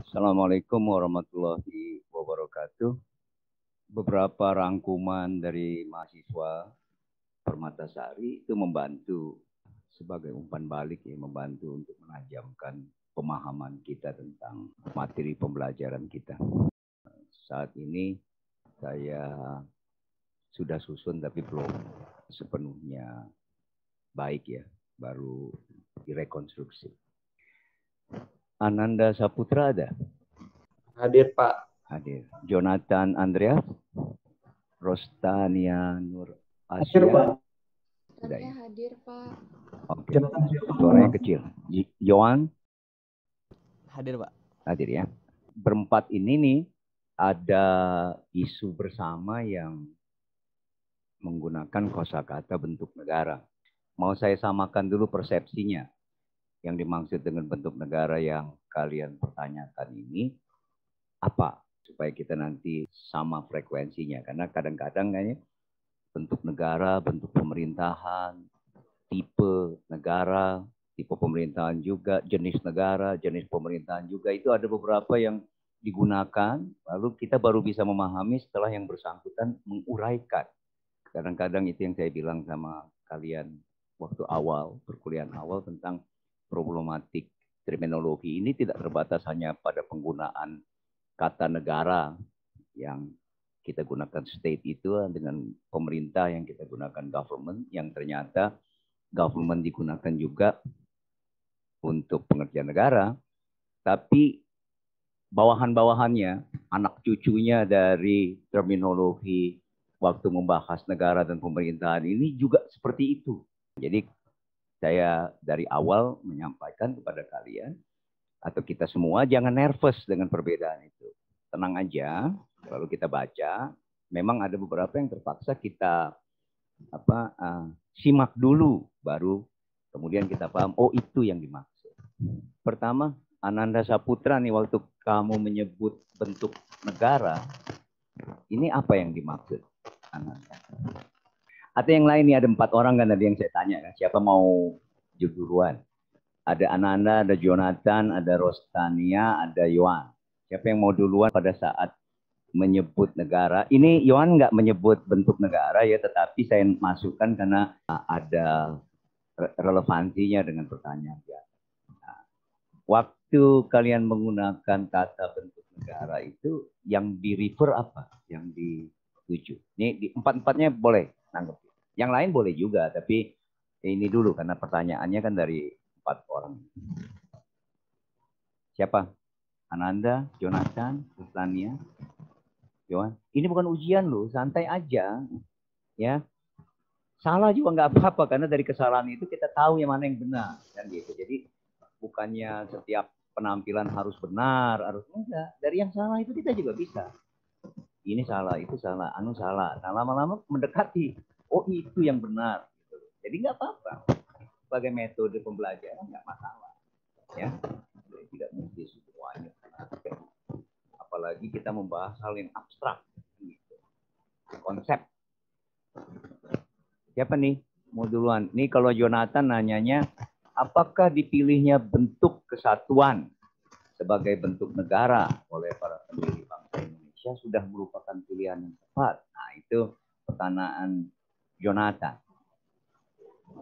Assalamualaikum warahmatullahi wabarakatuh. Beberapa rangkuman dari mahasiswa Permatasari itu membantu sebagai umpan balik, ya, membantu untuk menajamkan pemahaman kita tentang materi pembelajaran kita. Saat ini saya sudah susun tapi belum sepenuhnya baik, ya, baru direkonstruksi. Ananda Saputra ada? Hadir, Pak. Hadir. Jonathan Andreas, Rostania Nur Hadir, Asia. Pak. Sudah ya? Hadir, Pak. Oke. Suaranya kecil. Yohan? Hadir, Pak. Hadir ya. Berempat ini nih ada isu bersama yang menggunakan kosakata bentuk negara. Mau saya samakan dulu persepsinya. Yang dimaksud dengan bentuk negara yang kalian pertanyakan ini apa? Supaya kita nanti sama frekuensinya. Karena kadang-kadang kayaknya bentuk negara, bentuk pemerintahan, tipe negara, tipe pemerintahan juga, jenis negara, jenis pemerintahan juga. Itu ada beberapa yang digunakan, lalu kita baru bisa memahami setelah yang bersangkutan menguraikan. Kadang-kadang itu yang saya bilang sama kalian waktu awal, perkuliahan awal tentang problematik terminologi ini tidak terbatas hanya pada penggunaan kata negara yang kita gunakan state itu dengan pemerintah yang kita gunakan government, yang ternyata government digunakan juga untuk pengertian negara, tapi bawahan-bawahannya, anak cucunya dari terminologi waktu membahas negara dan pemerintahan ini juga seperti itu. Jadi saya dari awal menyampaikan kepada kalian atau kita semua jangan nervous dengan perbedaan itu. Tenang aja, lalu kita baca. Memang ada beberapa yang terpaksa kita simak dulu, baru kemudian kita paham, oh itu yang dimaksud. Pertama, Ananda Saputra nih, waktu kamu menyebut bentuk negara, ini apa yang dimaksud, Ananda? Atau yang lain nih, ada 4 orang kan tadi yang saya tanya kan, siapa mau duluan? Ada Ananda, ada Jonathan, ada Rostania, ada Yohan. Siapa yang mau duluan pada saat menyebut negara? Ini Yohan nggak menyebut bentuk negara ya, tetapi saya masukkan karena ada relevansinya dengan pertanyaan ya. Nah, waktu kalian menggunakan kata bentuk negara itu yang di-refer apa? Yang dituju? Ini di 4-4-nya boleh nangkep. Yang lain boleh juga, tapi ini dulu karena pertanyaannya kan dari 4 orang. Siapa? Ananda, Jonathan, Rostania, Yohan. Ini bukan ujian loh, santai aja. Ya. Salah juga nggak apa-apa karena dari kesalahan itu kita tahu yang mana yang benar kan gitu. Jadi bukannya setiap penampilan harus benar, harus enggak. Dari yang salah itu kita juga bisa. Ini salah, itu salah, anu salah. Nah, lama-lama mendekati. Oh itu yang benar. Jadi nggak apa-apa. Sebagai metode pembelajaran nggak masalah. Ya, tidak mesti semuanya. Apalagi kita membahas hal yang abstrak. Gitu. Konsep. Siapa nih? Mau duluan. Nih kalau Jonathan nanyanya, apakah dipilihnya bentuk kesatuan sebagai bentuk negara oleh para pendiri bangsa Indonesia sudah merupakan pilihan yang tepat? Nah itu pertanyaan Jonathan.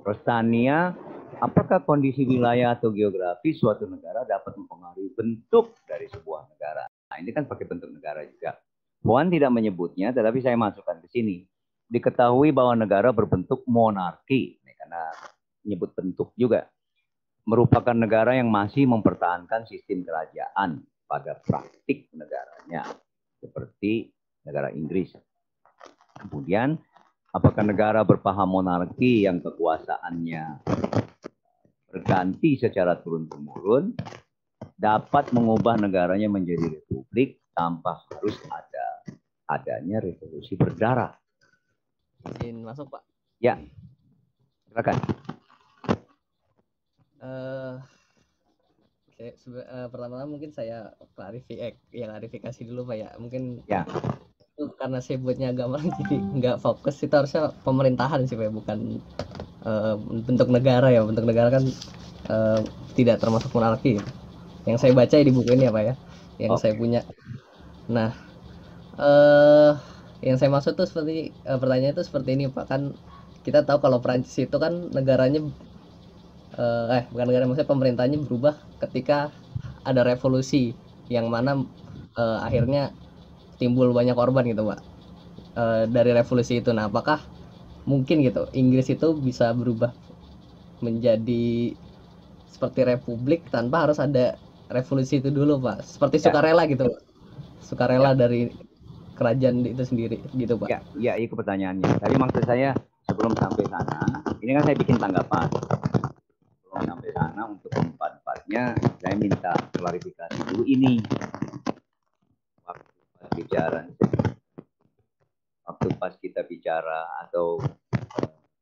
Rostania, apakah kondisi wilayah atau geografi suatu negara dapat mempengaruhi bentuk dari sebuah negara? Nah, ini kan pakai bentuk negara juga. Puan tidak menyebutnya, tetapi saya masukkan ke sini. Diketahui bahwa negara berbentuk monarki, karena menyebut bentuk juga. Merupakan negara yang masih mempertahankan sistem kerajaan pada praktik negaranya. Seperti negara Inggris. Kemudian, apakah negara berpaham monarki yang kekuasaannya berganti secara turun-temurun dapat mengubah negaranya menjadi republik tanpa harus adanya revolusi berdarah? Izin masuk, Pak. Ya, silakan. Pertama mungkin saya klarifikasi dulu, Pak ya. Mungkin ya. Karena saya buatnya agama jadi nggak fokus, itu harusnya pemerintahan sih Pak, bukan bentuk negara ya. Bentuk negara kan tidak termasuk monarki. Yang saya baca di buku ini ya Pak ya. yang saya Oke. punya. Nah, yang saya maksud tuh seperti pertanyaan itu seperti ini Pak, kan kita tahu kalau Prancis itu kan negaranya bukan negara, maksudnya pemerintahnya berubah ketika ada revolusi yang mana akhirnya timbul banyak korban gitu Pak dari revolusi itu. Nah, apakah mungkin gitu Inggris itu bisa berubah menjadi seperti republik tanpa harus ada revolusi itu dulu Pak, seperti Ya, sukarela gitu Pak, ya, sukarela dari kerajaan itu sendiri gitu Pak. ya, itu pertanyaannya. Tapi maksud saya sebelum sampai sana, ini kan saya bikin tanggapan. Sebelum sampai sana untuk empat-empatnya, saya minta klarifikasi dulu ini. Waktu pas kita bicara atau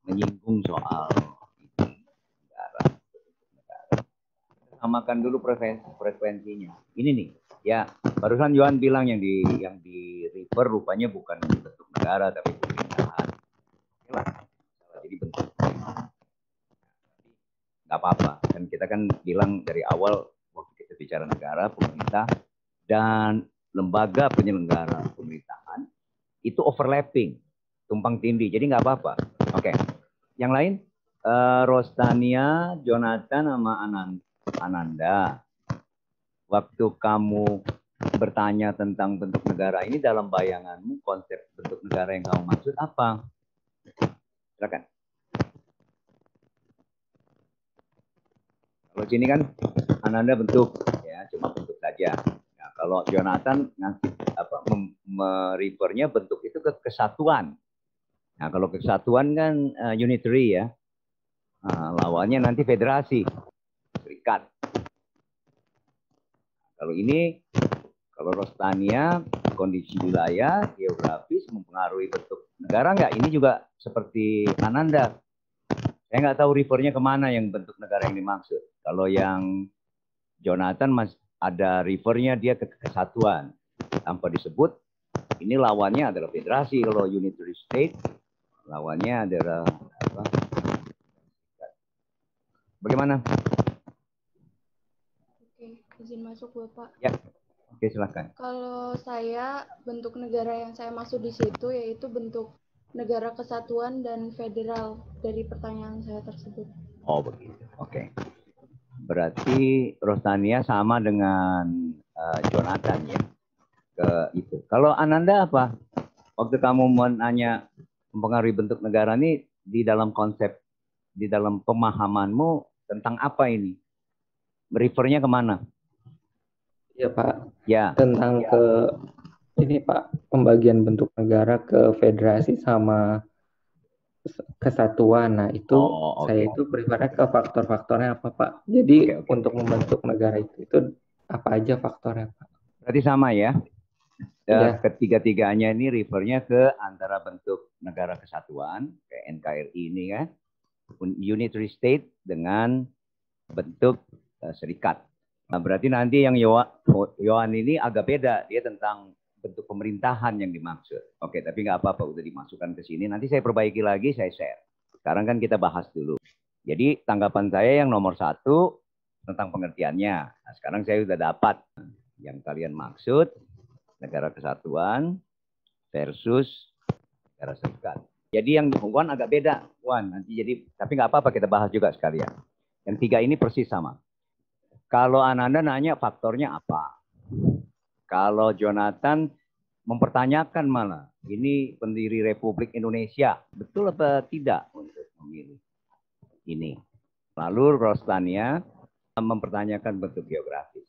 menyinggung soal negara, samakan dulu frekuensinya. Ini nih, ya barusan Yohan bilang yang di refer rupanya bukan bentuk negara tapi pemerintahan. Jadi bentuk nggak apa-apa. Dan kita kan bilang dari awal waktu kita bicara negara, pemerintah dan lembaga penyelenggara pemerintahan itu overlapping, tumpang tindih. Jadi nggak apa-apa. Oke. Yang lain, Rostania, Jonathan, sama Ananda. Waktu kamu bertanya tentang bentuk negara ini, dalam bayanganmu konsep bentuk negara yang kamu maksud apa? Silakan. Kalau sini kan Ananda bentuk, ya cuma bentuk saja. Nah, kalau Jonathan nanti merefernya bentuk itu ke kesatuan. Nah, kalau kesatuan kan unitary ya. Nah, lawannya nanti federasi, serikat. Kalau ini, kalau Rostania, kondisi wilayah, geografis mempengaruhi bentuk negara nggak? Ini juga seperti Ananda. Saya nggak tahu refernya kemana yang bentuk negara yang dimaksud. Kalau yang Jonathan ada refernya dia ke kesatuan. Tanpa disebut, ini lawannya adalah federasi. Kalau unitary state, lawannya adalah apa? Bagaimana? Oke, izin masuk Bapak. Ya, oke silakan. Kalau saya, bentuk negara yang saya maksud di situ yaitu bentuk negara kesatuan dan federal dari pertanyaan saya tersebut. Oh begitu, oke. Berarti Rostania sama dengan Jonathan ya ke itu. Kalau Ananda apa? Waktu kamu menanya mempengaruhi bentuk negara ini di dalam konsep, di dalam pemahamanmu tentang apa ini? Refernya kemana? Iya Pak, Ya. tentang ke ini Pak, pembagian bentuk negara ke federasi sama kesatuan. Nah itu saya itu prefernya ke faktor-faktornya apa Pak. Jadi untuk membentuk negara itu apa aja faktornya Pak? Berarti sama ya? Ya. Ketiga-tiganya ini refernya ke antara bentuk negara kesatuan, kayak NKRI ini kan, unitary state dengan bentuk serikat. Nah, berarti nanti yang Yohan ini agak beda, dia tentang bentuk pemerintahan yang dimaksud. Oke, tapi nggak apa-apa, udah dimasukkan ke sini. Nanti saya perbaiki lagi, saya share. Sekarang kan kita bahas dulu. Jadi tanggapan saya yang nomor 1 tentang pengertiannya. Nah, sekarang saya sudah dapat yang kalian maksud, negara kesatuan versus negara serikat. Jadi yang Wan agak beda, Wan. Nanti jadi, tapi nggak apa-apa kita bahas juga sekalian. Yang 3 ini persis sama. Kalau Ananda nanya faktornya apa? Kalau Jonathan mempertanyakan malah, ini pendiri Republik Indonesia, betul apa tidak untuk memilih ini? Lalu Rostania mempertanyakan bentuk geografis.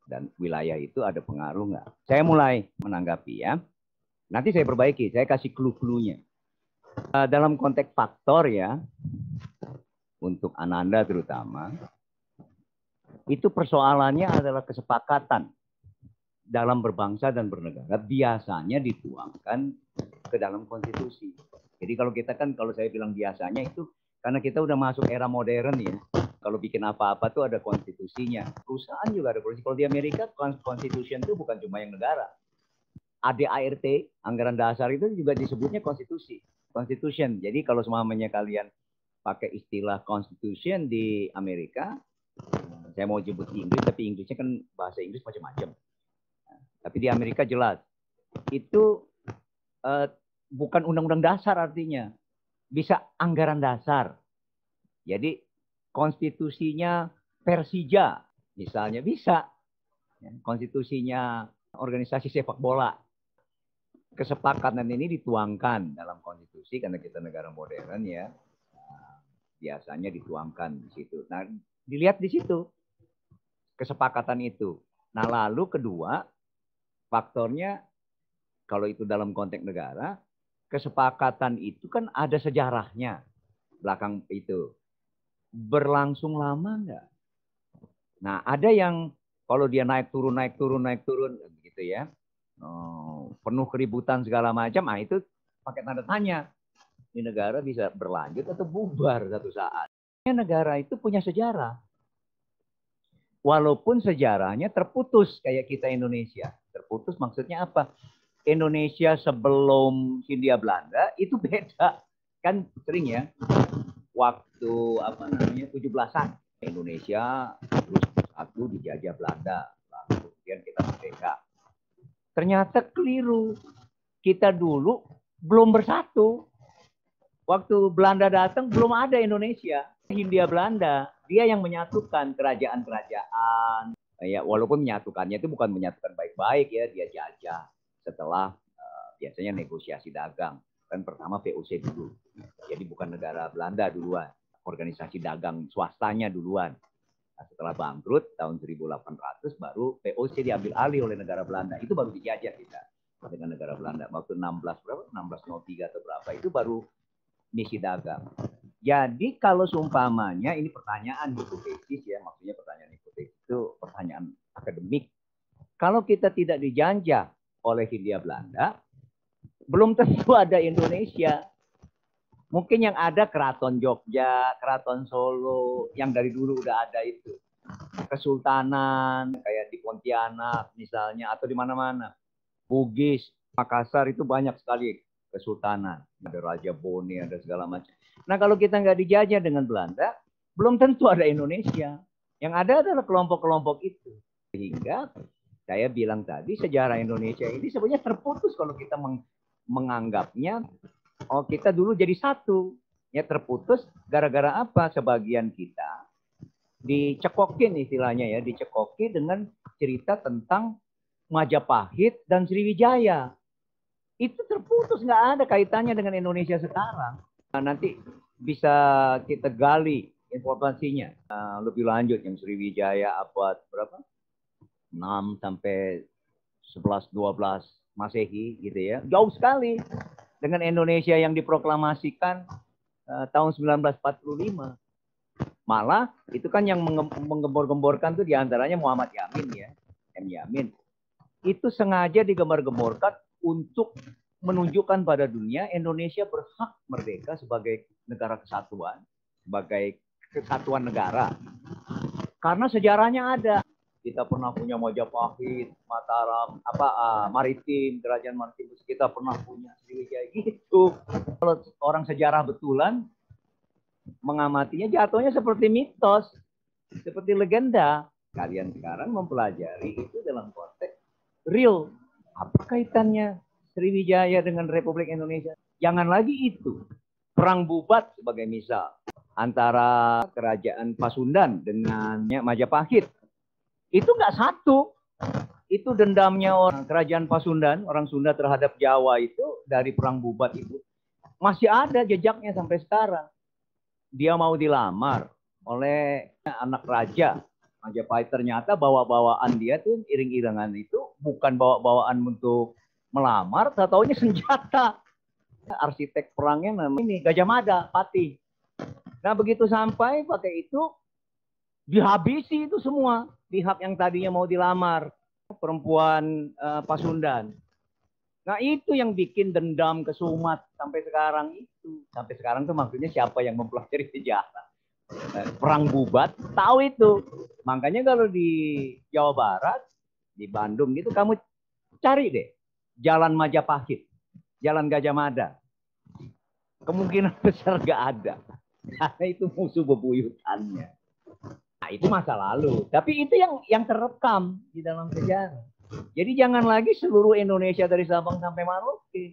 Dan wilayah itu ada pengaruh nggak? Saya mulai menanggapi ya. Nanti saya perbaiki, saya kasih clue-cluenya. Dalam konteks faktor ya, untuk Ananda terutama, itu persoalannya adalah kesepakatan dalam berbangsa dan bernegara biasanya dituangkan ke dalam konstitusi. Jadi kalau kita kan, kalau saya bilang biasanya itu karena kita udah masuk era modern ya. Kalau bikin apa-apa tuh ada konstitusinya. Perusahaan juga ada konstitusi. Kalau di Amerika constitution itu bukan cuma yang negara. ADART, anggaran dasar itu juga disebutnya konstitusi. Constitution. Jadi kalau semuanya kalian pakai istilah constitution di Amerika, saya mau jemput Inggris, tapi Inggrisnya kan bahasa Inggris macam-macam. Tapi di Amerika jelas. Itu bukan undang-undang dasar artinya. Bisa anggaran dasar. Jadi konstitusinya Persija misalnya bisa. Konstitusinya organisasi sepak bola. Kesepakatan ini dituangkan dalam konstitusi karena kita negara modern ya. Biasanya dituangkan di situ. Nah, dilihat di situ kesepakatan itu. Nah, lalu kedua faktornya kalau itu dalam konteks negara, kesepakatan itu kan ada sejarahnya belakang itu. Berlangsung lama enggak? Nah, ada yang kalau dia naik turun gitu ya. Penuh keributan segala macam, itu pakai tanda tanya. Ini negara bisa berlanjut atau bubar satu saat. Negara itu punya sejarah. Walaupun sejarahnya terputus kayak kita Indonesia. Terputus maksudnya apa? Indonesia sebelum Hindia Belanda itu beda. Kan sering ya. Waktu 17-an Indonesia terus satu dijajah Belanda, lalu kemudian kita merdeka. Ternyata keliru. Kita dulu belum bersatu. Waktu Belanda datang belum ada Indonesia. Hindia Belanda, dia yang menyatukan kerajaan-kerajaan. Ya, walaupun menyatukannya itu bukan menyatukan baik-baik ya, dia jajah setelah biasanya negosiasi dagang. Kan pertama VOC dulu. Jadi bukan negara Belanda duluan. Organisasi dagang swastanya duluan. Nah, setelah bangkrut tahun 1800 baru VOC diambil alih oleh negara Belanda. Itu baru dijajah kita dengan negara Belanda. Waktu 1603 atau berapa itu baru misi dagang. Jadi kalau seumpamanya ini pertanyaan hipotetis ya, maksudnya pertanyaan hipotetis itu pertanyaan akademik. Kalau kita tidak dijanjah oleh Hindia Belanda, belum tentu ada Indonesia. Mungkin yang ada Keraton Jogja, Keraton Solo, yang dari dulu udah ada itu. Kesultanan, kayak di Pontianak misalnya, atau di mana-mana. Bugis, Makassar itu banyak sekali kesultanan. Ada Raja Bone, ada segala macam. Nah kalau kita nggak dijajah dengan Belanda, belum tentu ada Indonesia. Yang ada adalah kelompok-kelompok itu. Sehingga saya bilang tadi, sejarah Indonesia ini sebenarnya terputus kalau kita menganggapnya, oh kita dulu jadi satu. Ya terputus gara-gara apa? Sebagian kita dicekokin istilahnya ya, dicekoki dengan cerita tentang Majapahit dan Sriwijaya. Itu terputus, nggak ada kaitannya dengan Indonesia sekarang. Nah, nanti bisa kita gali informasinya lebih lanjut yang Sriwijaya abad berapa? 6 sampai 11 12 Masehi gitu ya. Jauh sekali dengan Indonesia yang diproklamasikan tahun 1945. Malah itu kan yang menggembor-gemborkan tuh diantaranya Muhammad Yamin ya, M. Yamin. Itu sengaja digembar-gemborkan untuk menunjukkan pada dunia Indonesia berhak merdeka sebagai negara kesatuan, sebagai kesatuan negara. Karena sejarahnya ada. Kita pernah punya Majapahit, Mataram, maritim, kerajaan maritim. Kita pernah punya Sriwijaya gitu. Kalau orang sejarah betulan mengamatinya jatuhnya seperti mitos, seperti legenda. Kalian sekarang mempelajari itu dalam konteks real. Apa kaitannya Sriwijaya dengan Republik Indonesia? Jangan lagi itu. Perang Bubat sebagai misal. Antara kerajaan Pasundan dengan Majapahit. Itu nggak satu. Itu dendamnya orang kerajaan Pasundan, orang Sunda terhadap Jawa itu dari perang Bubat itu. Masih ada jejaknya sampai sekarang. Dia mau dilamar oleh anak raja Majapahit, ternyata bawa-bawaan dia tuh iring-iringan itu bukan bawa-bawaan untuk melamar, tahu-taunya senjata. Arsitek perangnya namanya ini Gajah Mada, Patih. Nah begitu sampai pakai itu dihabisi itu semua pihak yang tadinya mau dilamar perempuan Pasundan. Nah itu yang bikin dendam kesumat sampai sekarang itu. Sampai sekarang tuh maksudnya siapa yang mempelajari sejarah perang Bubat tahu itu. Makanya kalau di Jawa Barat, di Bandung gitu kamu cari deh Jalan Majapahit, Jalan Gajah Mada. Kemungkinan besar gak ada. Karena itu musuh bebuyutannya. Nah, itu masa lalu. Tapi itu yang terekam di dalam sejarah. Jadi jangan lagi seluruh Indonesia dari Sabang sampai Merauke.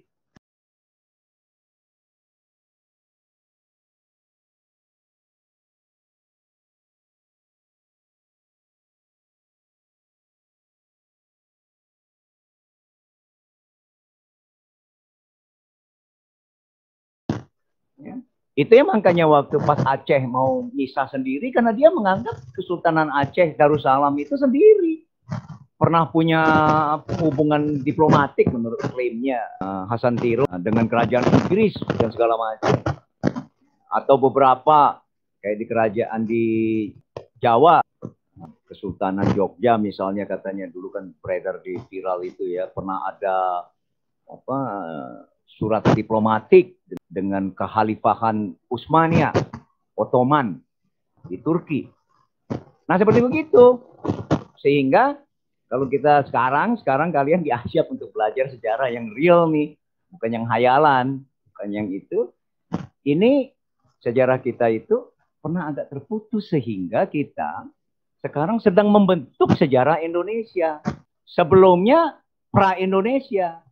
Ya. Itu ya makanya waktu pas Aceh mau misah sendiri karena dia menganggap Kesultanan Aceh Darussalam itu sendiri. Pernah punya hubungan diplomatik menurut klaimnya Hasan Tiro dengan kerajaan Inggris dan segala macam. Atau beberapa kayak di kerajaan di Jawa, Kesultanan Jogja misalnya katanya dulu kan beredar di viral itu ya, pernah ada apa surat diplomatik dengan kekhalifahan Utsmaniyah Ottoman di Turki. Nah seperti begitu. Sehingga kalau kita sekarang kalian diajak untuk belajar sejarah yang real nih, bukan yang hayalan, bukan yang itu. Ini sejarah kita itu pernah agak terputus sehingga kita sekarang sedang membentuk sejarah Indonesia. Sebelumnya pra-Indonesia.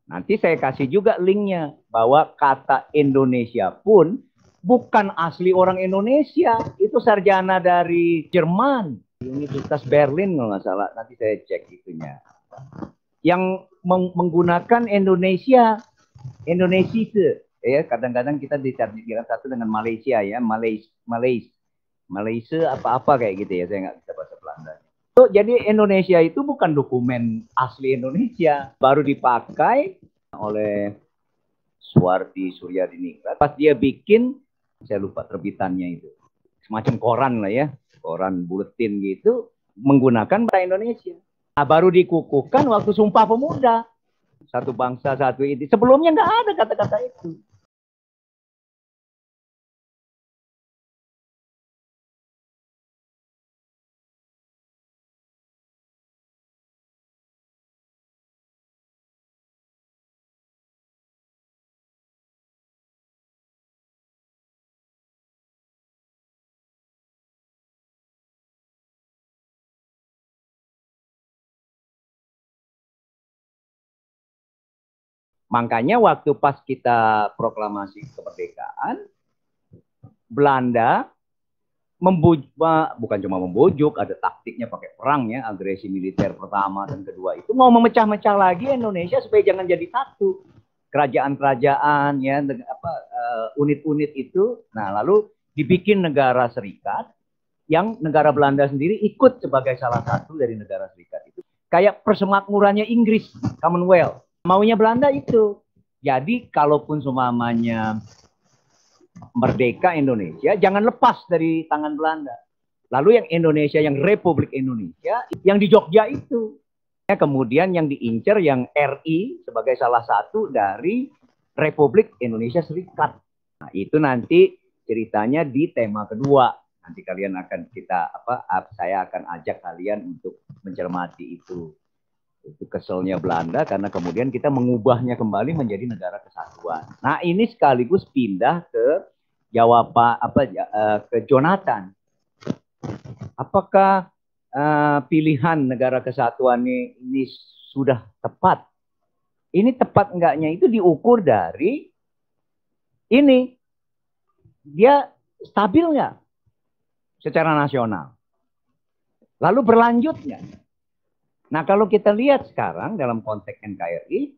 Nanti saya kasih juga linknya bahwa kata Indonesia pun bukan asli orang Indonesia. Itu sarjana dari Jerman. Universitas Berlin kalau nggak salah. Nanti saya cek itunya. Yang menggunakan Indonesia. Ya, kadang-kadang kita dikira satu dengan Malaysia ya. Malaysia apa-apa kayak gitu ya. Saya nggak bisa bahasa Belanda. Jadi Indonesia itu bukan dokumen asli Indonesia. Baru dipakai oleh Suwardi Suryadiningrat. Pas dia bikin, saya lupa terbitannya itu. Semacam koran lah ya. Koran buletin gitu. Menggunakan bahasa Indonesia. Nah, baru dikukuhkan waktu Sumpah Pemuda. Satu bangsa, satu ini. Sebelumnya nggak ada kata-kata itu. Makanya waktu pas kita proklamasi kemerdekaan, Belanda bukan cuma membujuk, ada taktiknya pakai perang ya, agresi militer pertama dan kedua itu mau memecah-mecah lagi Indonesia supaya jangan jadi satu. Kerajaan-kerajaan ya, unit-unit itu, nah lalu dibikin negara serikat yang negara Belanda sendiri ikut sebagai salah satu dari negara serikat itu. Kayak persemakmurannya Inggris, Commonwealth. Maunya Belanda itu. Jadi kalaupun seumpamanya merdeka Indonesia, jangan lepas dari tangan Belanda. Lalu yang Indonesia, yang Republik Indonesia, yang di Jogja itu. Kemudian yang diincar yang RI sebagai salah satu dari Republik Indonesia Serikat. Nah, itu nanti ceritanya di tema kedua. Nanti kalian akan saya akan ajak kalian untuk mencermati itu. Itu keselnya Belanda karena kemudian kita mengubahnya kembali menjadi negara kesatuan. Nah, ini sekaligus pindah ke ke Jonathan. Apakah pilihan negara kesatuan ini sudah tepat? Ini tepat enggaknya itu diukur dari ini. Dia stabil nggak secara nasional? Lalu berlanjutnya. Nah, kalau kita lihat sekarang dalam konteks NKRI,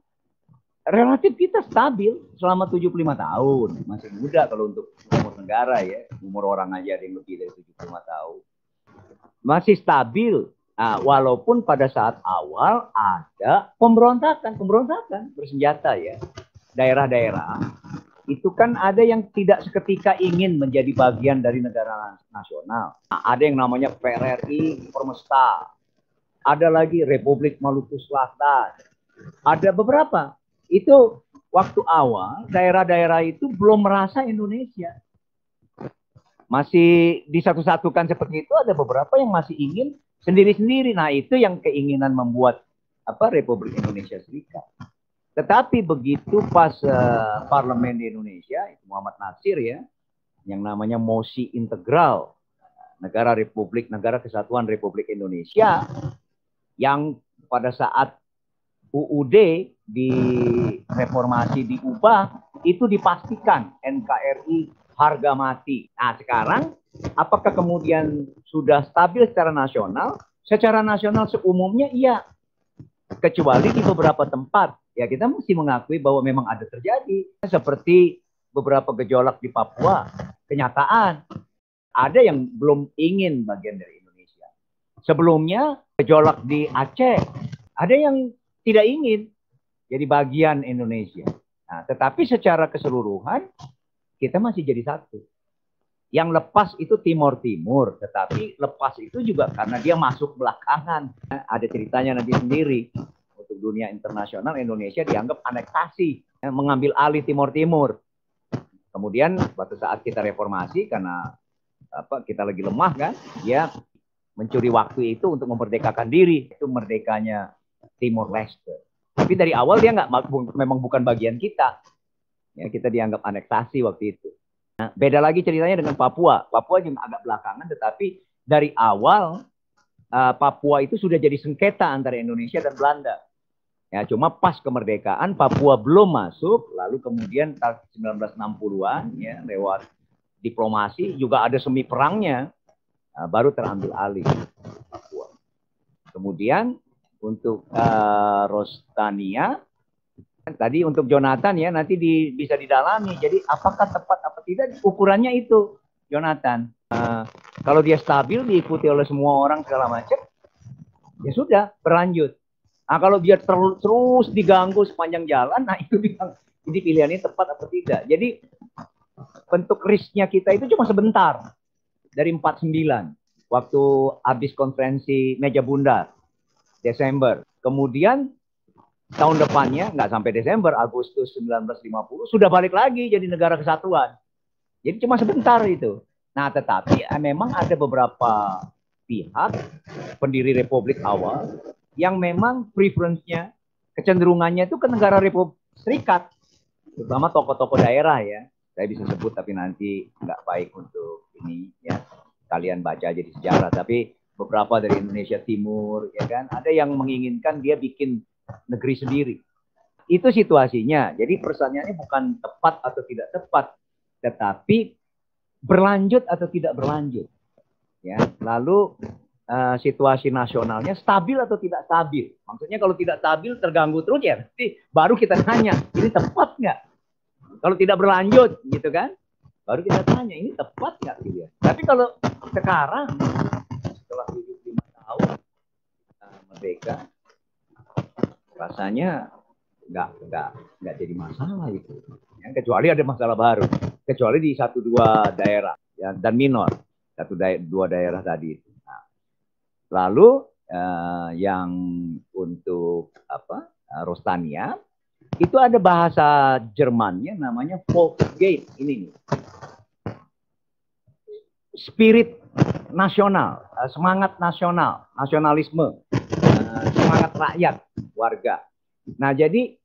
relatif kita stabil selama 75 tahun. Masih muda kalau untuk umur negara ya. Umur orang aja ada yang lebih dari 75 tahun. Masih stabil. Nah, walaupun pada saat awal ada pemberontakan bersenjata ya. Daerah-daerah. Itu kan ada yang tidak seketika ingin menjadi bagian dari negara nasional. Nah, ada yang namanya PRRI Permesta. Ada lagi Republik Maluku Selatan. Ada beberapa. Itu waktu awal daerah-daerah itu belum merasa Indonesia. Masih disatu-satukan seperti itu, ada beberapa yang masih ingin sendiri-sendiri. Nah, itu yang keinginan membuat Republik Indonesia Serikat. Tetapi begitu pas parlemen di Indonesia, itu Muhammad Nasir ya, yang namanya mosi integral Negara Kesatuan Republik Indonesia, yang pada saat UUD di reformasi diubah, itu dipastikan NKRI harga mati. Nah sekarang apakah kemudian sudah stabil secara nasional? Secara nasional seumumnya iya. Kecuali di beberapa tempat. Ya kita mesti mengakui bahwa memang ada terjadi. Seperti beberapa gejolak di Papua. Kenyataan. Ada yang belum ingin bagian dari Indonesia. Sebelumnya gejolak di Aceh. Ada yang tidak ingin jadi bagian Indonesia. Nah, tetapi secara keseluruhan kita masih jadi satu. Yang lepas itu Timor Timur, tetapi lepas itu juga karena dia masuk belakangan. Ada ceritanya nanti sendiri. Untuk dunia internasional, Indonesia dianggap aneksasi, mengambil alih Timor Timur. Kemudian suatu saat kita reformasi karena kita lagi lemah kan, dia mencuri waktu itu untuk memerdekakan diri. Itu merdekanya Timor Leste. Tapi dari awal dia memang bukan bagian kita. Ya, kita dianggap aneksasi waktu itu. Nah, beda lagi ceritanya dengan Papua. Papua juga agak belakangan, tetapi dari awal Papua itu sudah jadi sengketa antara Indonesia dan Belanda. Ya, cuma pas kemerdekaan Papua belum masuk, lalu kemudian tahun 1960-an ya lewat diplomasi juga ada semi perangnya, baru terambil alih Papua. Kemudian untuk Rostania, tadi untuk Jonathan ya nanti bisa didalami. Jadi apakah tepat apa tidak ukurannya itu Jonathan. Kalau dia stabil diikuti oleh semua orang segala macam, ya sudah berlanjut. Nah, kalau dia terus diganggu sepanjang jalan, nah itu ini pilihannya tepat atau tidak. Jadi bentuk risknya kita itu cuma sebentar dari 49 waktu habis konferensi meja bundar Desember. Kemudian tahun depannya, nggak sampai Desember, Agustus 1950, sudah balik lagi jadi negara kesatuan. Jadi cuma sebentar itu. Nah, tetapi memang ada beberapa pihak, pendiri Republik awal, yang memang preference-nya, kecenderungannya itu ke negara Republik Serikat. Terutama tokoh-tokoh daerah ya. Saya bisa sebut, tapi nanti nggak baik untuk ini ya. Kalian baca aja di sejarah. Tapi beberapa dari Indonesia Timur, ya kan, ada yang menginginkan dia bikin negeri sendiri. Itu situasinya. Jadi pertanyaannya bukan tepat atau tidak tepat, tetapi berlanjut atau tidak berlanjut. Ya, lalu situasi nasionalnya stabil atau tidak stabil. Maksudnya kalau tidak stabil terganggu terus ya, nanti baru kita tanya ini tepat nggak. Kalau tidak berlanjut, gitu kan, baru kita tanya ini tepat nggak gitu ya. Tapi kalau sekarang setelah 75 tahun merdeka, rasanya nggak jadi masalah itu, ya, kecuali ada masalah baru, kecuali di 1-2 daerah ya, dan minor 1-2 daerah tadi. Nah, lalu yang untuk Rostania itu ada bahasa Jermannya namanya Volksgate ini nih. Spirit nasional, semangat nasional, nasionalisme, semangat rakyat, warga. Nah, jadi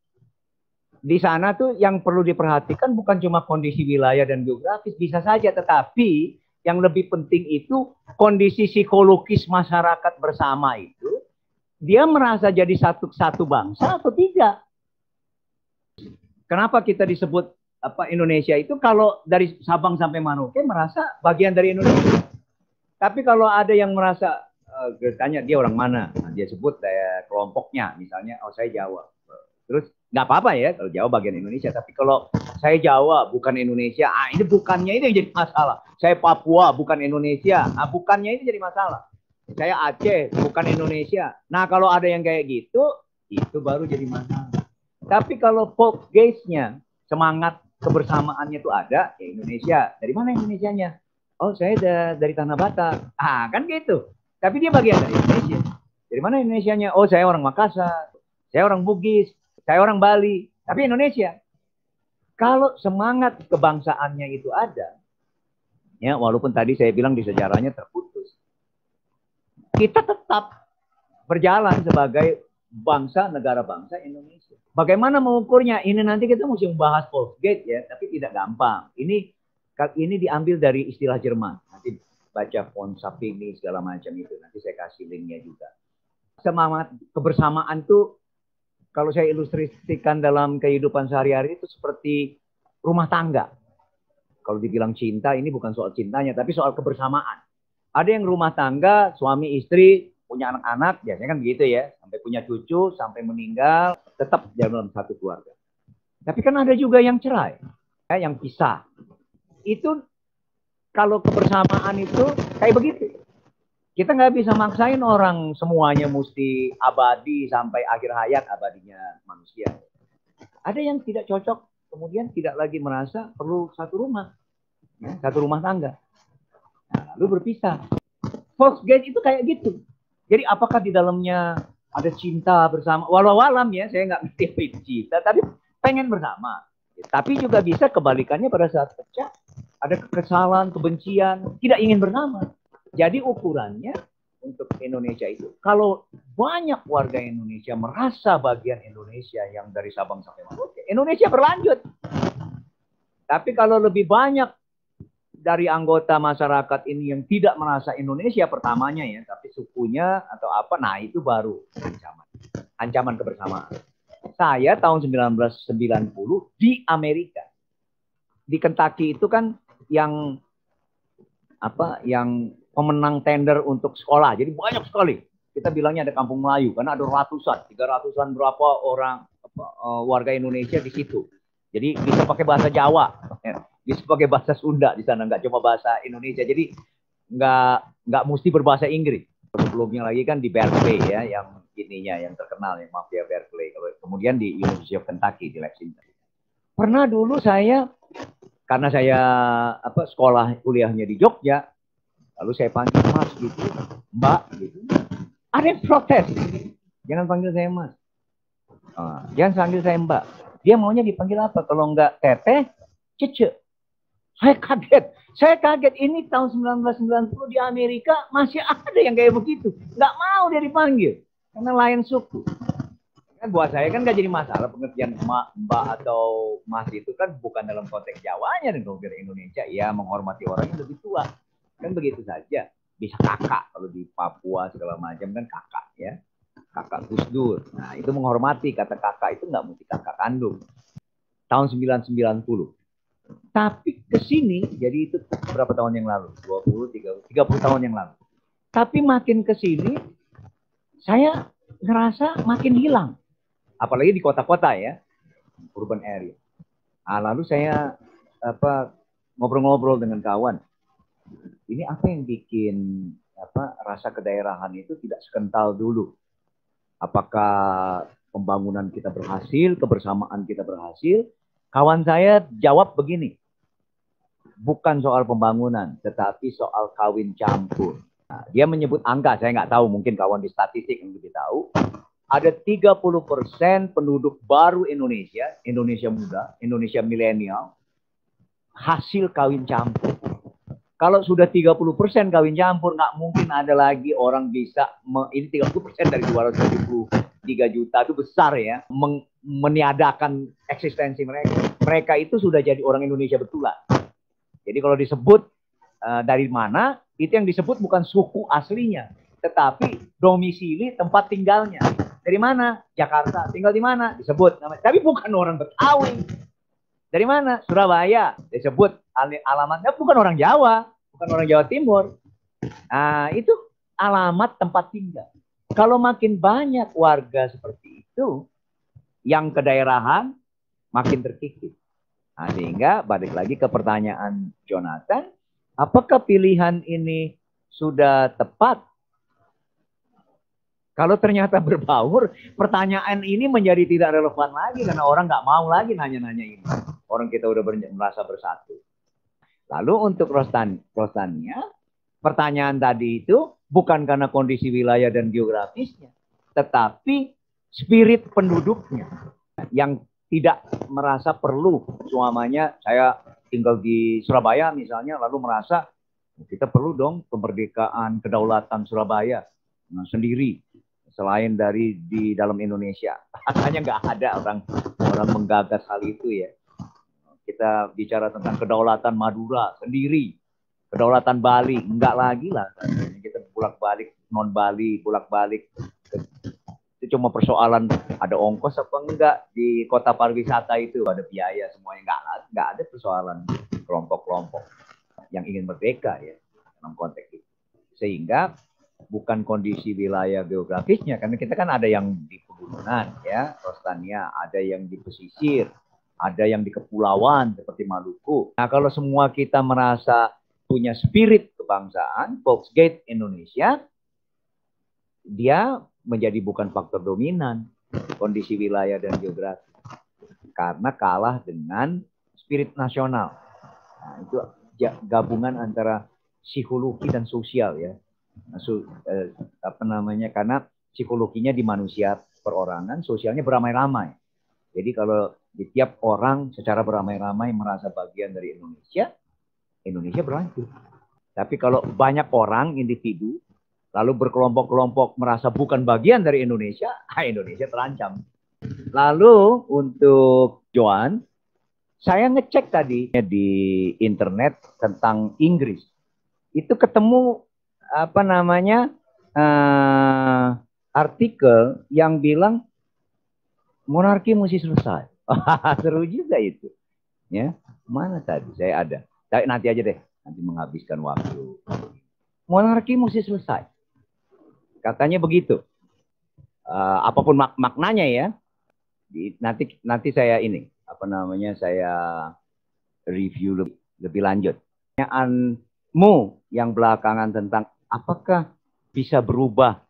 di sana tuh yang perlu diperhatikan bukan cuma kondisi wilayah dan geografis, bisa saja, tetapi yang lebih penting itu kondisi psikologis masyarakat bersama itu. Dia merasa jadi satu bangsa atau tidak? Kenapa kita disebut Indonesia itu kalau dari Sabang sampai Merauke merasa bagian dari Indonesia. Tapi kalau ada yang merasa tanya dia orang mana, nah, dia sebut kelompoknya, misalnya saya Jawa. Terus nggak apa-apa ya kalau Jawa bagian Indonesia. Tapi kalau saya Jawa bukan Indonesia, ini bukannya itu yang jadi masalah. Saya Papua bukan Indonesia, bukannya itu jadi masalah. Saya Aceh bukan Indonesia. Nah kalau ada yang kayak gitu, itu baru jadi masalah. Tapi kalau Volksgate-nya, semangat kebersamaannya itu ada, ya Indonesia. Dari mana Indonesianya? Oh, saya dari Tanah Batak. Kan gitu. Tapi dia bagian dari Indonesia. Dari mana Indonesianya? Oh, saya orang Makassar. Saya orang Bugis. Saya orang Bali. Tapi Indonesia. Kalau semangat kebangsaannya itu ada, ya walaupun tadi saya bilang di sejarahnya terputus, kita tetap berjalan sebagai bangsa, negara bangsa Indonesia. Bagaimana mengukurnya? Ini nanti kita mesti membahas Volksgate ya, tapi tidak gampang. Ini diambil dari istilah Jerman. Nanti baca von Sapini segala macam itu. Nanti saya kasih linknya juga. Semangat kebersamaan tuh kalau saya ilustrasikan dalam kehidupan sehari-hari itu seperti rumah tangga. Kalau dibilang cinta, ini bukan soal cintanya, tapi soal kebersamaan. Ada yang rumah tangga, suami istri, punya anak-anak, biasanya kan begitu ya. Sampai punya cucu, sampai meninggal, tetap dalam satu keluarga. Tapi kan ada juga yang cerai, ya, yang pisah. Itu kalau kebersamaan itu kayak begitu. Kita nggak bisa maksain orang semuanya mesti abadi sampai akhir hayat abadinya manusia. Ada yang tidak cocok, kemudian tidak lagi merasa perlu satu rumah, ya, satu rumah tangga. Nah, lalu berpisah. Volkswagen itu kayak gitu. Jadi apakah di dalamnya ada cinta bersama? Walau alam ya, saya nggak ngerti apa itu cinta, tapi pengen bersama. Tapi juga bisa kebalikannya pada saat pecah, ada kekesalan, kebencian, tidak ingin bersama. Jadi ukurannya untuk Indonesia itu, kalau banyak warga Indonesia merasa bagian Indonesia yang dari Sabang sampai Merauke, Indonesia berlanjut. Tapi kalau lebih banyak dari anggota masyarakat ini yang tidak merasa Indonesia pertamanya ya, tapi sukunya atau apa, nah itu baru ancaman kebersamaan. Saya tahun 1990 di Amerika, di Kentucky itu kan yang pemenang tender untuk sekolah. Jadi banyak sekali. Kita bilangnya ada kampung Melayu karena ada ratusan, 300-an berapa orang warga Indonesia di situ. Jadi bisa pakai bahasa Jawa, bisa pakai bahasa Sunda di sana, nggak cuma bahasa Indonesia. Jadi nggak mesti berbahasa Inggris. Sebelumnya lagi kan di Berkeley ya, yang ininya yang terkenal yang mafia Berkeley. Kemudian di University of Kentucky di Lexington. Pernah dulu saya, karena saya sekolah kuliahnya di Jogja, lalu saya panggil Mas gitu, Mbak gitu. Ada yang protes. Jangan panggil saya Mas. Jangan panggil saya Mbak. Dia maunya dipanggil apa? Kalau enggak Teteh, Cece. Saya kaget. Ini tahun 1990 di Amerika masih ada yang kayak begitu. Nggak mau dia dipanggil. Karena lain suku. Kan buat saya kan nggak jadi masalah pengertian Mbak atau Mas itu kan bukan dalam konteks Jawanya dan konteks Indonesia. Ya menghormati orang yang lebih tua. Kan begitu saja. Bisa kakak. Kalau di Papua segala macam kan kakak ya. Kakak Gus Dur. Nah itu menghormati. Kata kakak itu nggak mesti kakak kandung. Tahun 1990. Tapi ke sini, jadi itu berapa tahun yang lalu? 30 tahun yang lalu. Tapi makin ke sini, saya ngerasa makin hilang. Apalagi di kota-kota ya. Urban area. Nah, lalu saya ngobrol-ngobrol dengan kawan. Ini apa yang bikin rasa kedaerahan itu tidak sekental dulu? Apakah pembangunan kita berhasil, kebersamaan kita berhasil? Kawan saya jawab begini, bukan soal pembangunan, tetapi soal kawin campur. Nah, dia menyebut angka, saya nggak tahu, mungkin kawan di statistik yang lebih tahu. Ada 30% penduduk baru Indonesia muda, Indonesia milenial, hasil kawin campur. Kalau sudah 30% kawin campur, nggak mungkin ada lagi orang bisa, ini 30% dari 273 juta itu besar ya, meniadakan eksistensi mereka. Mereka itu sudah jadi orang Indonesia betulan. Jadi kalau disebut dari mana, itu yang disebut bukan suku aslinya, tetapi domisili tempat tinggalnya. Dari mana? Jakarta. Tinggal di mana? Disebut namanya. Tapi bukan orang Betawi. Dari mana? Surabaya. Disebut alamatnya bukan orang Jawa, bukan orang Jawa Timur. Nah, itu alamat tempat tinggal. Kalau makin banyak warga seperti itu, yang kedaerahan makin terkikis. Nah, sehingga balik lagi ke pertanyaan Jonathan, apakah pilihan ini sudah tepat? Kalau ternyata berbaur, pertanyaan ini menjadi tidak relevan lagi karena orang nggak mau lagi nanya-nanya ini. Orang kita udah merasa bersatu. Lalu untuk Rostania, pertanyaan tadi itu bukan karena kondisi wilayah dan geografisnya, tetapi spirit penduduknya yang tidak merasa perlu semuanya. Saya tinggal di Surabaya misalnya, lalu merasa kita perlu dong kemerdekaan, kedaulatan Surabaya sendiri selain dari di dalam Indonesia. Hanya nggak ada orang menggagas hal itu ya. Kita bicara tentang kedaulatan Madura sendiri, kedaulatan Bali, enggak lagi lah. Kita bolak-balik non Bali, bolak-balik Itu cuma persoalan ada ongkos apa enggak di kota pariwisata itu, ada biaya semuanya, enggak ada persoalan kelompok-kelompok yang ingin merdeka ya dalam konteks itu. Sehingga bukan kondisi wilayah geografisnya, karena kita kan ada yang di pegunungan ya, Rostania, ada yang di pesisir, ada yang di kepulauan seperti Maluku. Nah, kalau semua kita merasa punya spirit kebangsaan, Volksgate Indonesia, dia menjadi bukan faktor dominan kondisi wilayah dan geografi, karena kalah dengan spirit nasional. Nah, itu gabungan antara psikologi dan sosial ya. Karena psikologinya di manusia perorangan, sosialnya beramai-ramai. Jadi kalau di tiap orang secara beramai-ramai merasa bagian dari Indonesia, Indonesia berlanjut. Tapi kalau banyak orang, individu, lalu berkelompok-kelompok merasa bukan bagian dari Indonesia, Indonesia terancam. Lalu untuk Joan, saya ngecek tadi di internet tentang Inggris. Itu ketemu artikel yang bilang monarki mesti selesai. Seru juga itu. Ya, mana tadi? Saya ada. Tapi nanti aja deh, nanti menghabiskan waktu. Monarki mesti selesai. Katanya begitu. Apapun maknanya ya. Nanti saya saya review lebih lanjut. Pertanyaanmu yang belakangan tentang apakah bisa berubah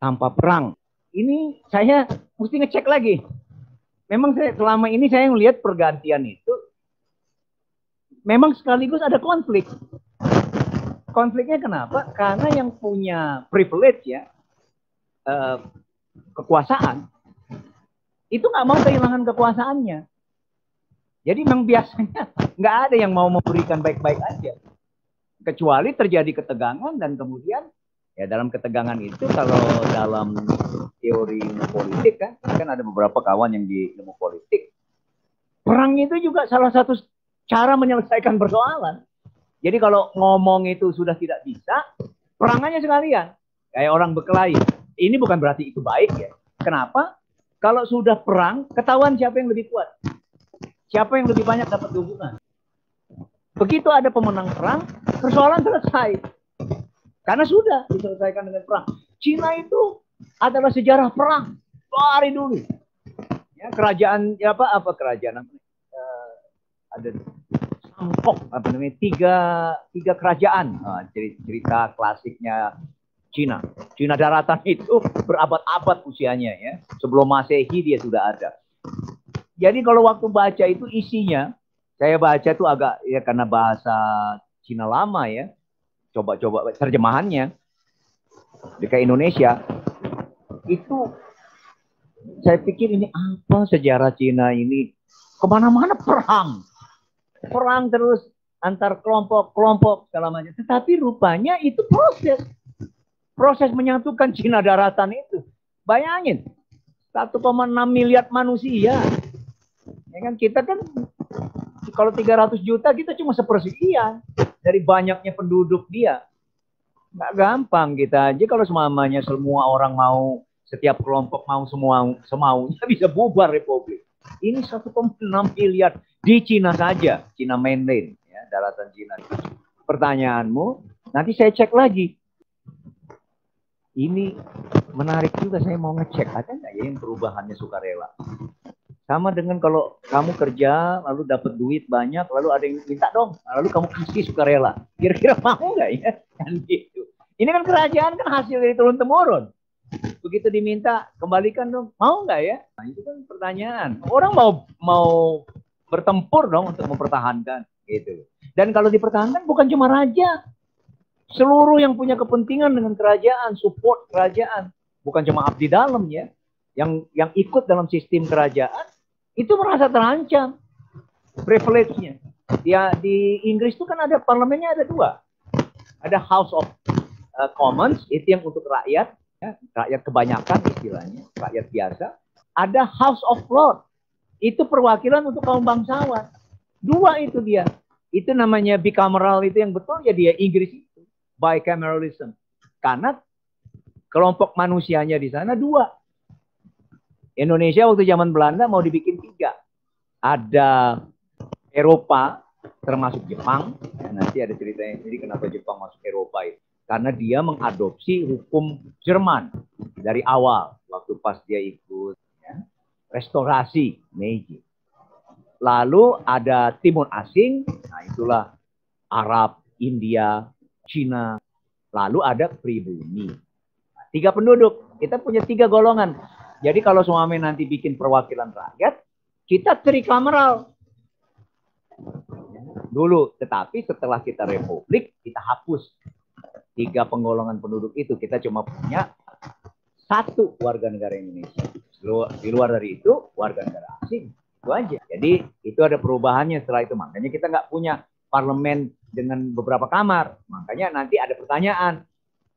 tanpa perang? Ini saya mesti ngecek lagi. Memang selama ini saya melihat pergantian itu memang sekaligus ada konflik. Konfliknya kenapa? Karena yang punya privilege ya, kekuasaan, itu nggak mau kehilangan kekuasaannya. Jadi memang biasanya nggak ada yang mau memberikan baik-baik aja. Kecuali terjadi ketegangan dan kemudian ya dalam ketegangan itu, kalau dalam teori ilmu politik kan ada beberapa kawan yang di ilmu politik. Perang itu juga salah satu cara menyelesaikan persoalan. Jadi kalau ngomong itu sudah tidak bisa, perangannya sekalian. Kayak orang berkelahi. Ini bukan berarti itu baik ya. Kenapa? Kalau sudah perang, ketahuan siapa yang lebih kuat. Siapa yang lebih banyak dapat dukungan. Begitu ada pemenang perang, persoalan selesai. Karena sudah diselesaikan dengan perang. Cina itu adalah sejarah perang dari dulu. Ya, kerajaan kerajaan ada Sampok tiga kerajaan. Cerita klasiknya Cina. Cina daratan itu berabad-abad usianya ya. Sebelum Masehi dia sudah ada. Jadi kalau waktu baca itu isinya, saya baca itu agak ya karena bahasa Cina lama ya. Coba-coba terjemahannya ke Indonesia. Itu saya pikir ini apa sejarah Cina ini, kemana-mana perang terus antar kelompok segala macam. Tetapi rupanya itu proses menyatukan Cina daratan itu. Bayangin 1,6 miliar manusia. Ya kan, kita kan kalau 300 juta kita cuma sepersekian dari banyaknya penduduk dia. Nggak gampang kita aja kalau semamanya semua orang mau, setiap kelompok mau semaunya bisa bubar republik. Ini 1,6 miliar di Cina saja, Cina mainland, ya, daratan Cina. Pertanyaanmu, nanti saya cek lagi. Ini menarik juga, saya mau ngecek ada nggak ya yang perubahannya sukarela. Sama dengan kalau kamu kerja, lalu dapat duit banyak, lalu ada yang minta dong, lalu kamu kasih sukarela. Kira-kira mau nggak ya? Kan gitu. Ini kan kerajaan kan hasil dari turun-temurun. Begitu diminta, kembalikan dong. Mau nggak ya? Nah, itu kan pertanyaan. Orang mau bertempur dong untuk mempertahankan. Gitu. Dan kalau dipertahankan bukan cuma raja. Seluruh yang punya kepentingan dengan kerajaan, support kerajaan. Bukan cuma abdi dalam ya. Yang ikut dalam sistem kerajaan, itu merasa terancam privilege-nya. Ya, di Inggris itu kan ada parlemennya ada dua. Ada House of Commons, itu yang untuk rakyat, ya, rakyat kebanyakan istilahnya, rakyat biasa. Ada House of Lords, itu perwakilan untuk kaum bangsawan. Dua itu dia. Itu namanya bicameral, itu yang betul ya dia Inggris itu. Bicameralism. Karena Kelompok manusianya di sana 2. Indonesia waktu zaman Belanda mau dibikin 3. Ada Eropa, termasuk Jepang. Ya, nanti ada ceritanya sendiri kenapa Jepang masuk Eropa itu. Karena dia mengadopsi hukum Jerman dari awal. Waktu pas dia ikut ya, restorasi Meiji. Lalu ada Timur Asing, nah itulah Arab, India, Cina. Lalu ada pribumi. 3 penduduk. Kita punya 3 golongan. Jadi kalau suami nanti bikin perwakilan rakyat, kita trikameral. Dulu, tetapi setelah kita republik, kita hapus 3 penggolongan penduduk itu. Kita cuma punya 1 warga negara Indonesia. Di luar dari itu, warga negara asing. Itu aja. Jadi itu ada perubahannya setelah itu. Makanya kita nggak punya parlemen dengan beberapa kamar. Makanya nanti ada pertanyaan.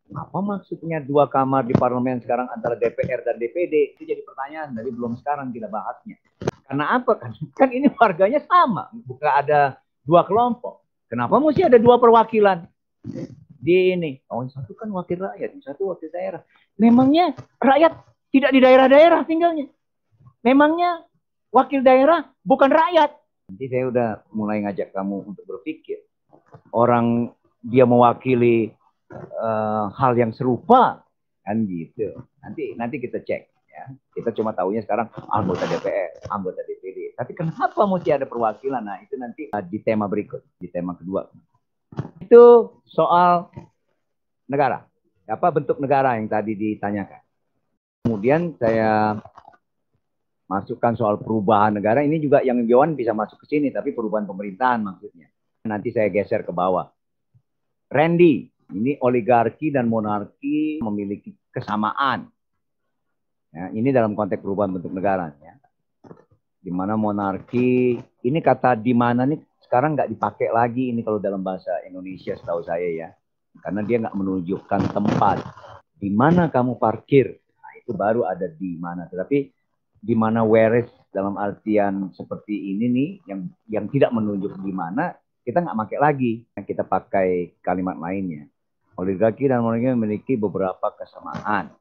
Apa maksudnya 2 kamar di parlemen sekarang antara DPR dan DPD? Itu jadi pertanyaan. Tapi belum sekarang kita bahasnya. Karena apa? Kan ini warganya sama. Bukan ada 2 kelompok. Kenapa mesti ada 2 perwakilan? Di ini. Oh, satu kan wakil rakyat. Satu wakil daerah. Memangnya rakyat tidak di daerah-daerah tinggalnya? Memangnya wakil daerah bukan rakyat? Nanti saya udah mulai ngajak kamu untuk berpikir. Orang dia mewakili hal yang serupa kan gitu. Nanti kita cek ya. Kita cuma tahunya sekarang anggota DPR, anggota DPD. Tapi kenapa mesti ada perwakilan? Nah, itu nanti di tema berikut, di tema kedua. Itu soal negara. Apa bentuk negara yang tadi ditanyakan. Kemudian saya masukkan soal perubahan negara. Ini juga yang Johan bisa masuk ke sini, tapi perubahan pemerintahan maksudnya. Nanti saya geser ke bawah. Randy, ini oligarki dan monarki memiliki kesamaan. Ya, ini dalam konteks perubahan bentuk negara. Ya. Di mana monarki, ini kata di mana nih sekarang nggak dipakai lagi ini kalau dalam bahasa Indonesia setahu saya ya. Karena dia nggak menunjukkan tempat. Di mana kamu parkir, nah itu baru ada di mana. Tetapi di mana whereas dalam artian seperti ini nih, yang tidak menunjuk di mana, kita nggak pakai lagi. Kita pakai kalimat lainnya. Oligarki dan monarki memiliki beberapa kesamaan,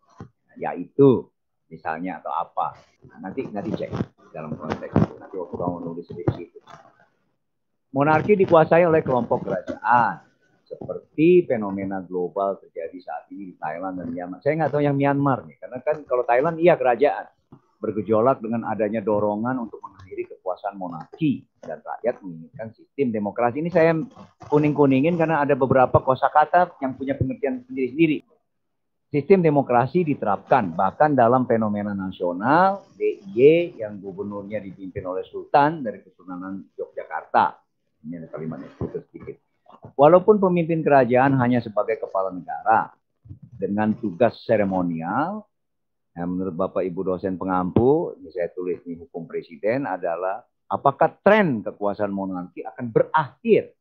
yaitu misalnya atau apa. Nah, nanti cek dalam konteks itu. Nanti waktu kamu nulis di situ. Monarki dikuasai oleh kelompok kerajaan, seperti fenomena global terjadi saat ini di Thailand dan Myanmar. Saya nggak tahu yang Myanmar nih, karena kan kalau Thailand iya kerajaan bergejolak dengan adanya dorongan untuk mengakhiri kekuasaan monarki dan rakyat menginginkan sistem demokrasi. Ini saya kuning-kuningin karena ada beberapa kosakata yang punya pengertian sendiri-sendiri. Sistem demokrasi diterapkan bahkan dalam fenomena nasional DIY yang gubernurnya dipimpin oleh Sultan dari Kesultanan Yogyakarta. Ini ada kalimatnya sedikit. Walaupun pemimpin kerajaan hanya sebagai kepala negara dengan tugas seremonial, menurut Bapak Ibu dosen pengampu, ini saya tulis nih hukum presiden adalah apakah tren kekuasaan monarki akan berakhir?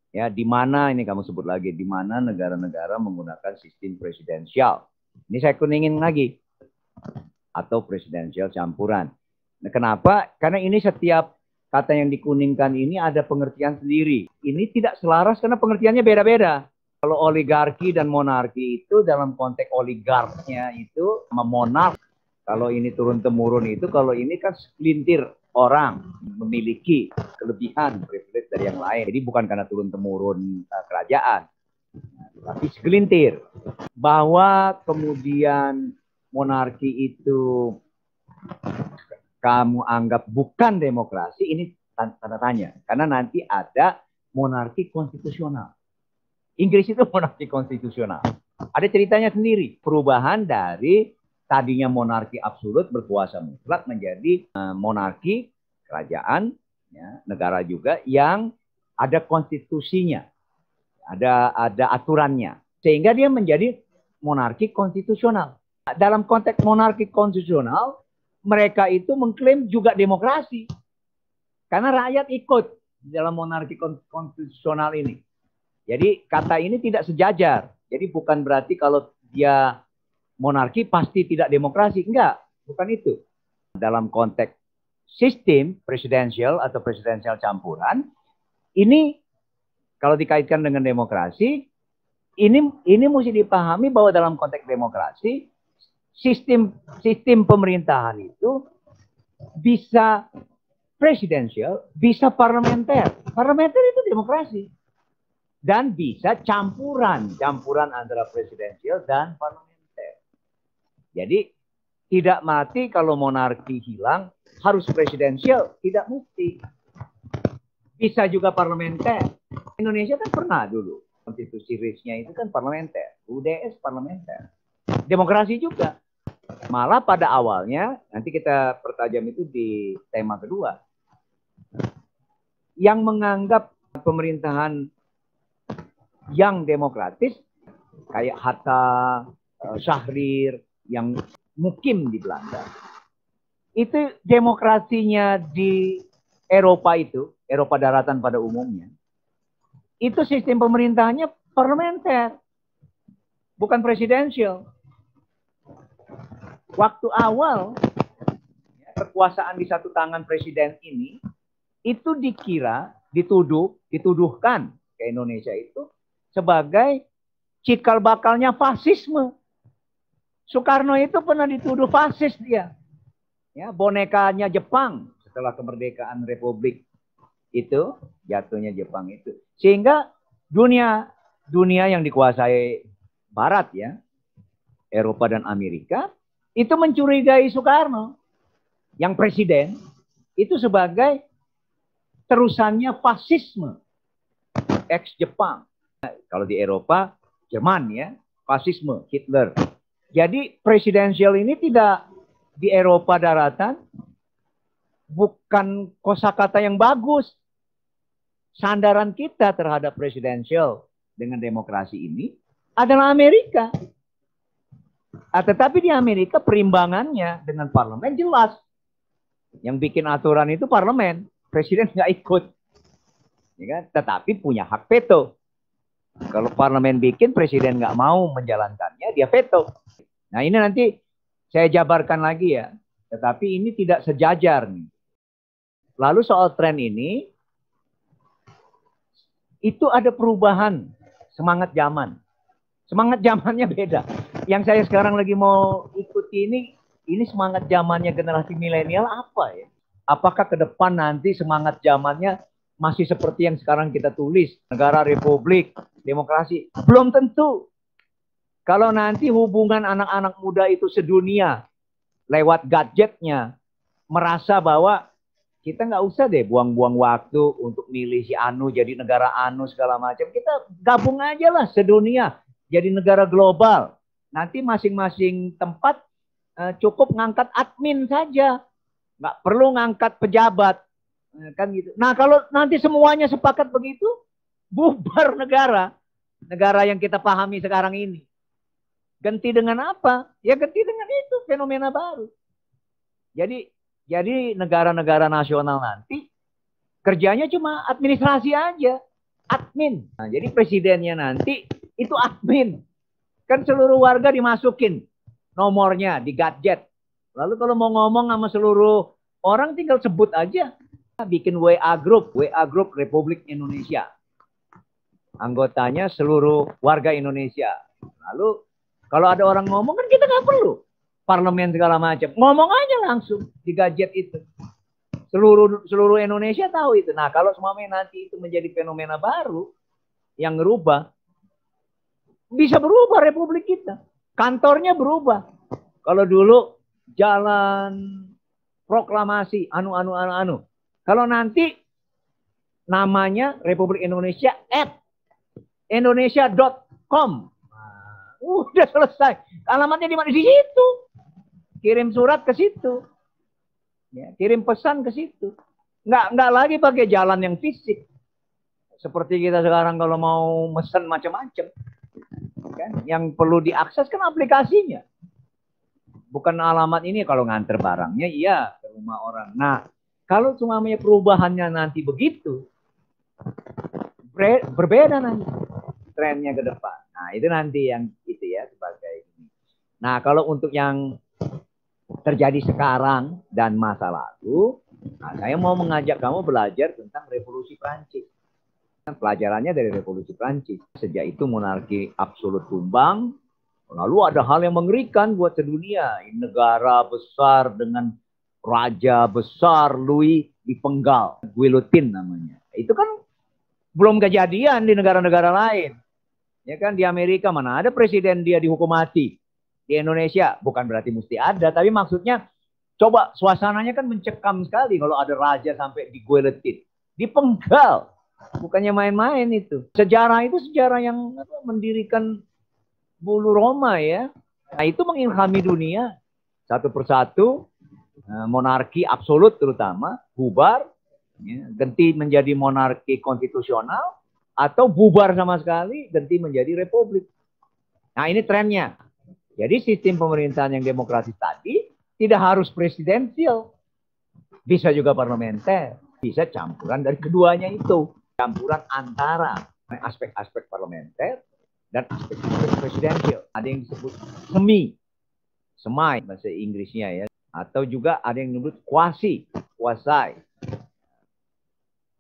Ya, di mana ini kamu sebut lagi, di mana negara-negara menggunakan sistem presidensial. Ini saya kuningin lagi. Atau presidensial campuran. Nah, kenapa? Karena ini setiap kata yang dikuningkan ini ada pengertian sendiri. Ini tidak selaras karena pengertiannya beda-beda. Kalau oligarki dan monarki itu dalam konteks oligarknya itu monark. Kalau ini turun-temurun itu, kalau ini kan segelintir orang memiliki kelebihan privilege dari yang lain. Jadi bukan karena turun-temurun kerajaan, tapi segelintir. Bahwa kemudian monarki itu kamu anggap bukan demokrasi, ini tanda tanya. Karena nanti ada monarki konstitusional. Inggris itu monarki konstitusional. Ada ceritanya sendiri. Perubahan dari tadinya monarki absolut berkuasa mutlak menjadi monarki kerajaan, ya, negara juga yang ada konstitusinya, ada aturannya, sehingga dia menjadi monarki konstitusional. Dalam konteks monarki konstitusional, mereka itu mengklaim juga demokrasi, karena rakyat ikut dalam monarki konstitusional ini. Jadi kata ini tidak sejajar. Jadi bukan berarti kalau dia monarki pasti tidak demokrasi. Enggak, bukan itu. Dalam konteks sistem presidensial atau presidensial campuran, ini kalau dikaitkan dengan demokrasi, ini mesti dipahami bahwa dalam konteks demokrasi sistem pemerintahan itu bisa presidensial, bisa parlementer. Parlementer itu demokrasi. Dan bisa campuran antara presidensial dan parlementer. Jadi tidak mati kalau monarki hilang harus presidensial, tidak mesti. Bisa juga parlementer. Indonesia kan pernah dulu konstitusi RIS-nya itu kan parlementer, UDS parlementer. Demokrasi juga. Malah pada awalnya, nanti kita pertajam itu di tema kedua, yang menganggap pemerintahan yang demokratis kayak Hatta, Syahrir yang mukim di Belanda. Itu demokrasinya di Eropa itu, Eropa daratan pada umumnya. Itu sistem pemerintahannya parlementer. Bukan presidensial. Waktu awal kekuasaan di satu tangan presiden ini itu dituduhkan ke Indonesia itu sebagai cikal bakalnya fasisme. Soekarno itu pernah dituduh fasis dia. Ya, bonekanya Jepang setelah kemerdekaan Republik itu jatuhnya Jepang itu. Sehingga dunia yang dikuasai Barat ya, Eropa dan Amerika itu mencurigai Soekarno yang presiden itu sebagai terusannya fasisme ex-Jepang. Kalau di Eropa, Jerman ya, fasisme, Hitler. Jadi presidensial ini tidak di Eropa daratan, bukan kosakata yang bagus. Sandaran kita terhadap presidensial dengan demokrasi ini adalah Amerika. Tetapi di Amerika perimbangannya dengan parlemen jelas. Yang bikin aturan itu parlemen, presiden nggak ikut. Ya kan? Tetapi punya hak veto. Kalau parlemen bikin, presiden nggak mau menjalankannya, dia veto. Nah ini nanti saya jabarkan lagi ya. Tetapi ini tidak sejajar nih. Lalu soal tren ini, itu ada perubahan semangat zaman. Semangat zamannya beda. Yang saya sekarang lagi mau ikuti ini semangat zamannya generasi milenial apa ya? Apakah ke depan nanti semangat zamannya masih seperti yang sekarang kita tulis, negara republik, demokrasi? Belum tentu. Kalau nanti hubungan anak-anak muda itu sedunia lewat gadgetnya, merasa bahwa kita nggak usah deh buang-buang waktu untuk milih si Anu jadi negara Anu segala macam. Kita gabung aja lah sedunia jadi negara global. Nanti masing-masing tempat cukup ngangkat admin saja, nggak perlu ngangkat pejabat. Kan gitu. Nah kalau nanti semuanya sepakat begitu, bubar negara yang kita pahami sekarang ini. Ganti dengan apa? Ya ganti dengan itu, fenomena baru. Jadi negara-negara nasional nanti kerjanya cuma administrasi aja, admin. Nah, jadi presidennya nanti itu admin. Kan seluruh warga dimasukin nomornya di gadget. Lalu kalau mau ngomong sama seluruh orang tinggal sebut aja. Bikin WA group Republik Indonesia. Anggotanya seluruh warga Indonesia. Lalu kalau ada orang ngomong kan kita nggak perlu parlemen segala macam. Ngomong aja langsung di gadget itu. Seluruh Indonesia tahu itu. Nah kalau semuanya nanti itu menjadi fenomena baru yang ngerubah, bisa berubah Republik kita. Kantornya berubah. Kalau dulu jalan proklamasi anu. Kalau nanti namanya Republik Indonesia @indonesia.com. Udah selesai. Alamatnya di mana? Di situ. Kirim surat ke situ. Ya, kirim pesan ke situ. Nggak lagi pakai jalan yang fisik. Seperti kita sekarang kalau mau mesen macam-macam. Kan? Yang perlu diakses kan aplikasinya. Bukan alamat ini kalau nganter barangnya, iya ke rumah orang. Nah, kalau cuma perubahannya nanti begitu, berbeda nanti trennya ke depan. Nah, itu nanti yang itu ya sebagai ini. Nah, kalau untuk yang terjadi sekarang dan masa lalu, nah, saya mau mengajak kamu belajar tentang revolusi Prancis. Pelajarannya dari Revolusi Prancis. Sejak itu monarki absolut tumbang. Lalu ada hal yang mengerikan buat sedunia. Negara besar dengan raja besar Louis dipenggal. Guillotine namanya. Itu kan belum kejadian di negara-negara lain. Ya kan, di Amerika mana ada presiden dia dihukum mati. Di Indonesia bukan berarti mesti ada, tapi maksudnya coba suasananya kan mencekam sekali kalau ada raja sampai di guillotine, dipenggal. Bukannya main-main itu. Sejarah itu sejarah yang mendirikan bulu Roma ya. Nah, itu mengilhami dunia. Satu persatu monarki absolut terutama bubar, ya, ganti menjadi monarki konstitusional, atau bubar sama sekali ganti menjadi republik. Nah, ini trennya. Jadi sistem pemerintahan yang demokratis tadi tidak harus presidensial. Bisa juga parlementer. Bisa campuran dari keduanya itu. Campuran antara aspek-aspek parlementer dan aspek-aspek presidensial. Ada yang disebut semi bahasa Inggrisnya ya. Atau juga ada yang disebut quasi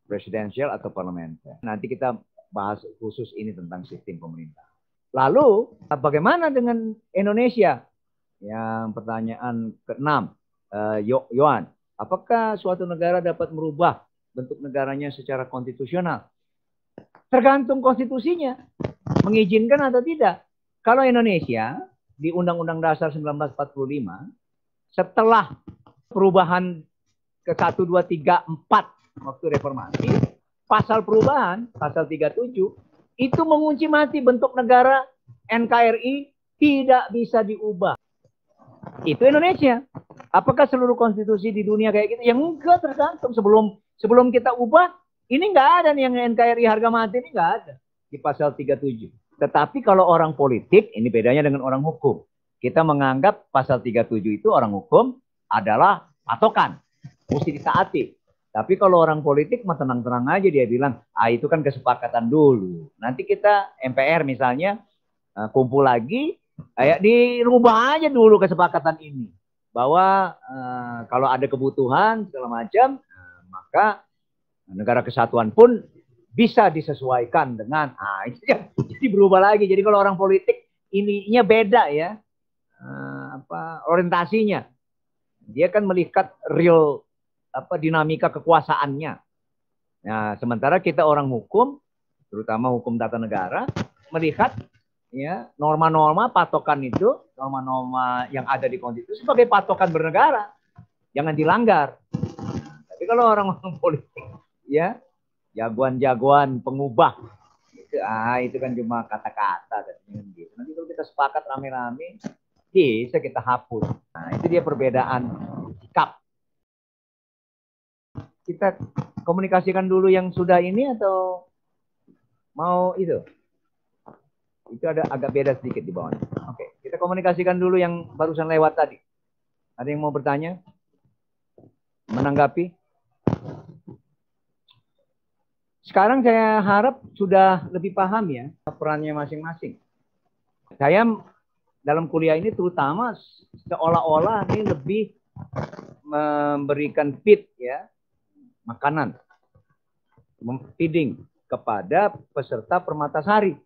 presidensial atau parlementer. Nanti kita bahas khusus ini tentang sistem pemerintah. Lalu bagaimana dengan Indonesia? Yang pertanyaan ke-6, Yohan, apakah suatu negara dapat merubah bentuk negaranya secara konstitusional? Tergantung konstitusinya, mengizinkan atau tidak. Kalau Indonesia di Undang-Undang Dasar 1945, setelah perubahan ke 1, 2, 3, 4 waktu reformasi, pasal perubahan, pasal 37, itu mengunci mati bentuk negara NKRI tidak bisa diubah. Itu Indonesia. Apakah seluruh konstitusi di dunia kayak gitu? Yang enggak, tergantung. Sebelum kita ubah, ini enggak ada nih yang NKRI harga mati, ini enggak ada di pasal 37. Tetapi kalau orang politik, ini bedanya dengan orang hukum. Kita menganggap pasal 37 itu orang hukum adalah patokan, mesti ditaati. Tapi kalau orang politik mah tenang-tenang aja, dia bilang, itu kan kesepakatan dulu. Nanti kita MPR misalnya kumpul lagi, dirubah aja dulu kesepakatan ini. Bahwa kalau ada kebutuhan segala macam, maka negara kesatuan pun bisa disesuaikan dengan, itu ya, jadi berubah lagi. Jadi kalau orang politik ininya beda ya, orientasinya. Dia kan melihat real dinamika kekuasaannya. Nah, sementara kita orang hukum, terutama hukum tata negara, melihat ya norma-norma patokan itu, norma-norma yang ada di konstitusi sebagai patokan bernegara, jangan dilanggar. Tapi kalau orang-orang politik, ya jagoan-jagoan pengubah, itu kan cuma kata-kata. Nanti kalau kita sepakat rame-rame, bisa kita hapus. Nah, itu dia perbedaan sikap. Kita komunikasikan dulu yang sudah ini atau mau itu? Itu ada agak beda sedikit di bawahnya. Oke, kita komunikasikan dulu yang barusan lewat tadi. Ada yang mau bertanya? Menanggapi? Sekarang saya harap sudah lebih paham ya perannya masing-masing. Saya dalam kuliah ini terutama seolah-olah ini lebih memberikan feed ya, makanan, feeding kepada peserta Permatasari.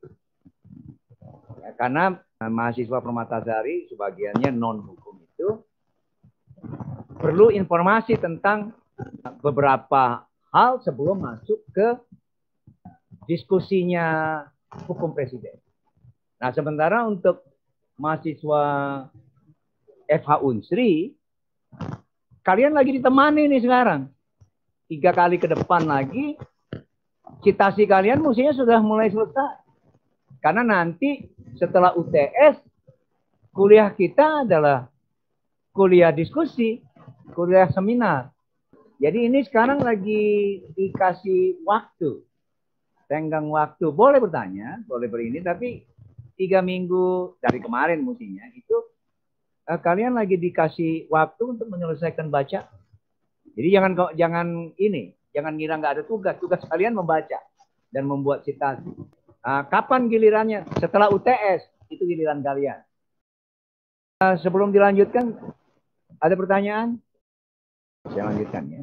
Ya, karena mahasiswa Permatasari sebagiannya non hukum itu perlu informasi tentang beberapa hal sebelum masuk ke diskusinya hukum presiden. Nah, sementara untuk mahasiswa FH Unsri, kalian lagi ditemani nih sekarang. 3 kali ke depan lagi, citasi kalian mestinya sudah mulai selesai. Karena nanti setelah UTS, kuliah kita adalah kuliah diskusi, kuliah seminar. Jadi ini sekarang lagi dikasih waktu, tenggang waktu. Boleh bertanya, boleh berini, tapi 3 minggu dari kemarin mestinya itu kalian lagi dikasih waktu untuk menyelesaikan baca. Jadi jangan ngira nggak ada tugas. Tugas kalian membaca dan membuat citasi. Kapan gilirannya? Setelah UTS itu giliran kalian. Sebelum dilanjutkan, ada pertanyaan? Saya lanjutkan ya.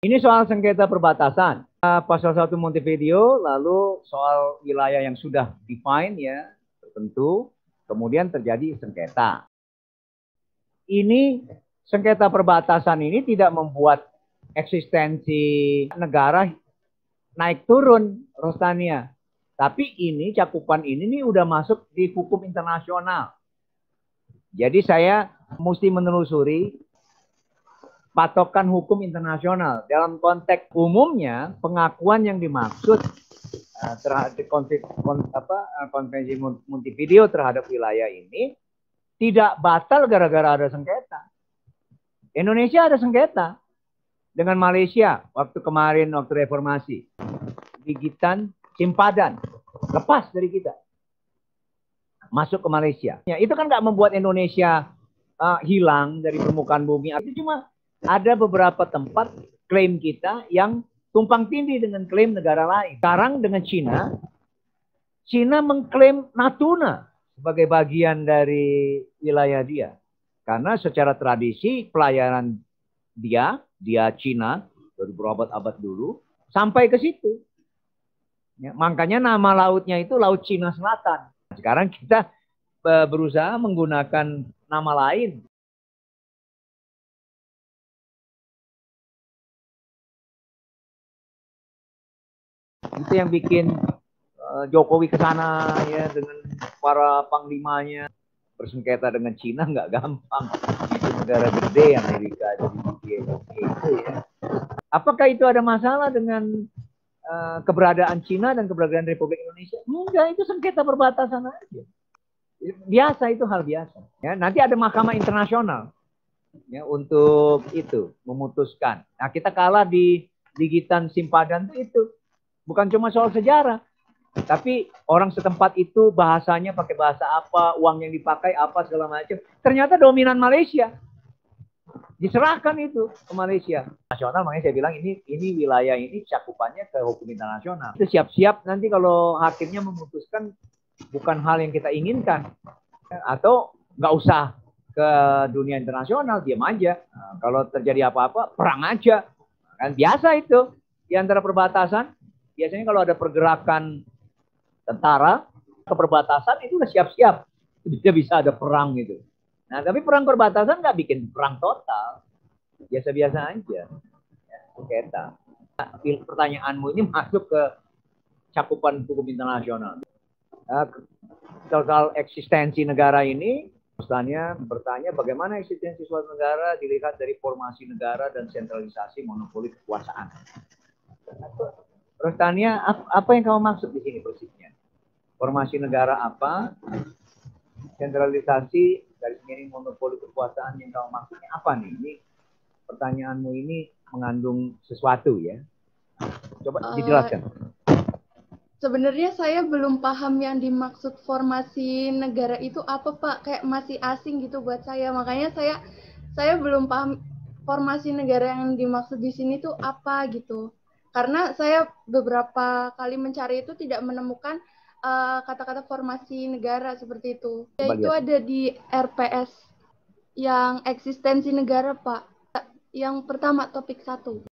Ini soal sengketa perbatasan. Pasal 1 Montevideo, lalu soal wilayah yang sudah define ya, tertentu, kemudian terjadi sengketa. Ini sengketa perbatasan ini tidak membuat eksistensi negara naik turun, Rostania. Tapi ini cakupan ini nih udah masuk di hukum internasional. Jadi saya mesti menelusuri patokan hukum internasional. Dalam konteks umumnya, pengakuan yang dimaksud terhadap konvensi Montevideo terhadap wilayah ini tidak batal gara-gara ada sengketa. Indonesia ada sengketa dengan Malaysia waktu kemarin, waktu reformasi. Gigitan, Simpadan, lepas dari kita. Masuk ke Malaysia. Ya, itu kan nggak membuat Indonesia hilang dari permukaan bumi. Itu cuma ada beberapa tempat klaim kita yang tumpang tindih dengan klaim negara lain. Sekarang dengan Cina, Cina mengklaim Natuna sebagai bagian dari wilayah dia. Karena secara tradisi pelayaran dia Cina dari berabad-abad dulu sampai ke situ. Ya, makanya nama lautnya itu Laut Cina Selatan. Sekarang kita berusaha menggunakan nama lain. Itu yang bikin Jokowi ke sana ya dengan para panglimanya. Bersengketa dengan Cina nggak gampang. Itu negara gede Amerika jadi itu ya. Apakah itu ada masalah dengan keberadaan Cina dan keberadaan Republik Indonesia? Enggak, itu sengketa perbatasan aja. Biasa, itu hal biasa. Ya, nanti ada mahkamah internasional ya untuk itu memutuskan. Nah, kita kalah di gigitan Simpadan itu bukan cuma soal sejarah, tapi orang setempat itu bahasanya pakai bahasa apa, uang yang dipakai apa segala macam. Ternyata dominan Malaysia. Diserahkan itu ke Malaysia. Nasional, makanya saya bilang ini wilayah ini cakupannya ke hukum internasional. Itu siap-siap nanti kalau hakimnya memutuskan bukan hal yang kita inginkan. Atau nggak usah ke dunia internasional, diam aja. Nah, kalau terjadi apa-apa, perang aja. Kan biasa itu. Di antara perbatasan, biasanya kalau ada pergerakan tentara ke perbatasan itu udah siap-siap. Bisa ada perang gitu. Nah, tapi perang perbatasan nggak bikin perang total. Biasa-biasa aja. Ya, sengketa. Nah, pertanyaanmu ini masuk ke cakupan hukum internasional. Soal eksistensi negara ini, bertanya bagaimana eksistensi suatu negara dilihat dari formasi negara dan sentralisasi monopoli kekuasaan. Terus tanya, apa yang kamu maksud di sini persisnya? Formasi negara apa? Sentralisasi dari sini monopoli kekuasaan yang kamu maksudnya apa nih? Ini pertanyaanmu ini mengandung sesuatu ya. Coba dijelaskan. Sebenarnya saya belum paham yang dimaksud formasi negara itu apa, Pak. Kayak masih asing gitu buat saya. Makanya saya belum paham formasi negara yang dimaksud di sini tuh apa gitu. Karena saya beberapa kali mencari itu tidak menemukan kata-kata formasi negara seperti itu. Itu ada di RPS yang eksistensi negara, Pak. Yang pertama topik 1.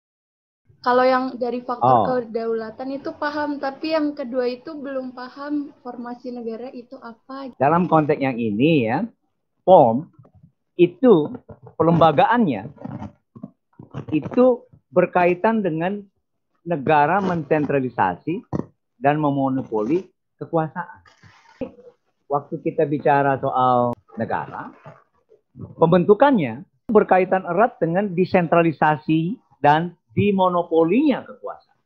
Kalau yang dari faktor kedaulatan itu paham, tapi yang kedua itu belum paham formasi negara itu apa. Dalam konteks yang ini ya, POM itu pelembagaannya itu berkaitan dengan negara mensentralisasi dan memonopoli kekuasaan. Waktu kita bicara soal negara, pembentukannya berkaitan erat dengan desentralisasi dan dimonopolinya kekuasaan.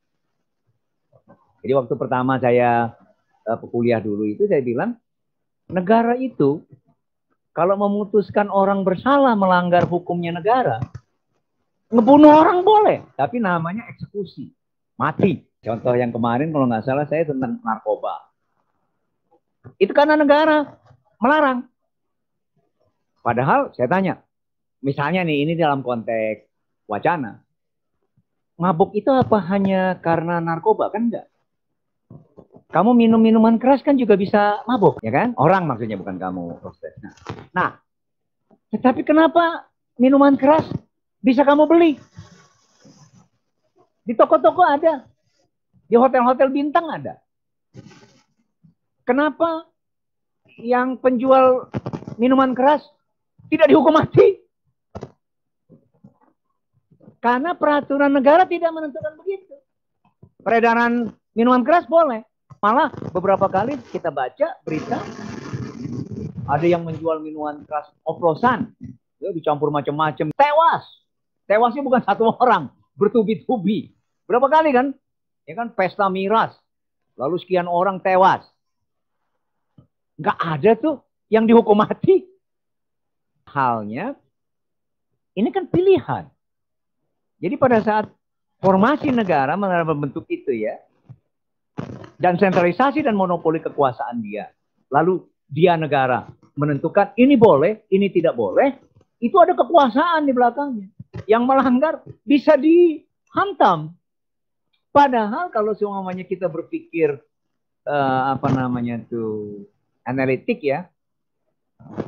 Jadi waktu pertama saya kuliah dulu itu saya bilang, negara itu kalau memutuskan orang bersalah melanggar hukumnya negara, ngebunuh orang boleh, tapi namanya eksekusi, mati. Contoh yang kemarin kalau nggak salah saya tentang narkoba. Itu karena negara melarang. Padahal saya tanya, misalnya nih ini dalam konteks wacana, mabuk itu apa hanya karena narkoba? Kan enggak. Kamu minum minuman keras kan juga bisa mabuk, ya kan? Orang maksudnya, bukan kamu. Nah, tetapi kenapa minuman keras bisa kamu beli? Di toko-toko ada. Di hotel-hotel bintang ada. Kenapa yang penjual minuman keras tidak dihukum mati? Karena peraturan negara tidak menentukan begitu. Peredaran minuman keras boleh. Malah beberapa kali kita baca berita, ada yang menjual minuman keras oplosan, ya, dicampur macam-macam, tewas. Tewasnya bukan satu orang, bertubi-tubi. Berapa kali kan? Ya kan, pesta miras, lalu sekian orang tewas. Nggak ada tuh yang dihukum mati. Halnya, ini kan pilihan. Jadi pada saat formasi negara berbentuk itu ya, dan sentralisasi dan monopoli kekuasaan dia, lalu dia negara menentukan ini boleh, ini tidak boleh, itu ada kekuasaan di belakangnya. Yang melanggar bisa dihantam. Padahal kalau semuanya kita berpikir analitik ya,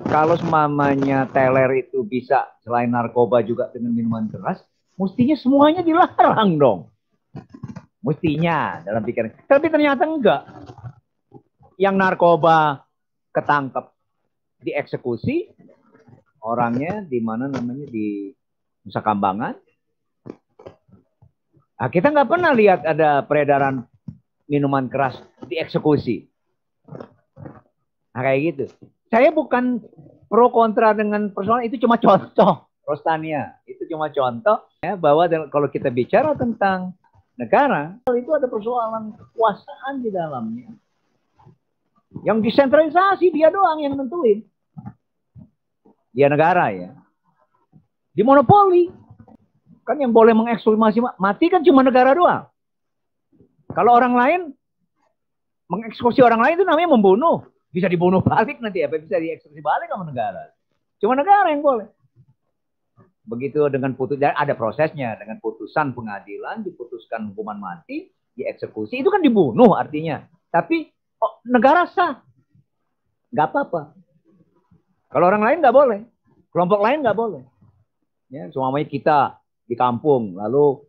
kalau semuanya teler itu bisa selain narkoba juga dengan minuman keras, mestinya semuanya dilarang dong. Mestinya dalam pikiran. Tapi ternyata enggak. Yang narkoba ketangkep, dieksekusi, orangnya di mana namanya di Nusa Kambangan. Nah, kita nggak pernah lihat ada peredaran minuman keras dieksekusi. Nah, kayak gitu. Saya bukan pro kontra dengan persoalan, itu cuma contoh, Rostania. Itu cuma contoh ya, bahwa kalau kita bicara tentang negara, itu ada persoalan kekuasaan di dalamnya. Yang desentralisasi dia doang yang nentuin. Dia negara ya. Dimonopoli. Kan yang boleh mengeksekusi mati kan cuma negara doang. Kalau orang lain mengeksekusi orang lain itu namanya membunuh. Bisa dibunuh balik nanti apa bisa dieksekusi balik sama negara. Cuma negara yang boleh. Begitu dengan ada prosesnya, dengan putusan pengadilan diputuskan hukuman mati, dieksekusi itu kan dibunuh artinya. Tapi negara sah. Nggak apa-apa. Kalau orang lain nggak boleh. Kelompok lain nggak boleh. Ya, semuanya kita di kampung lalu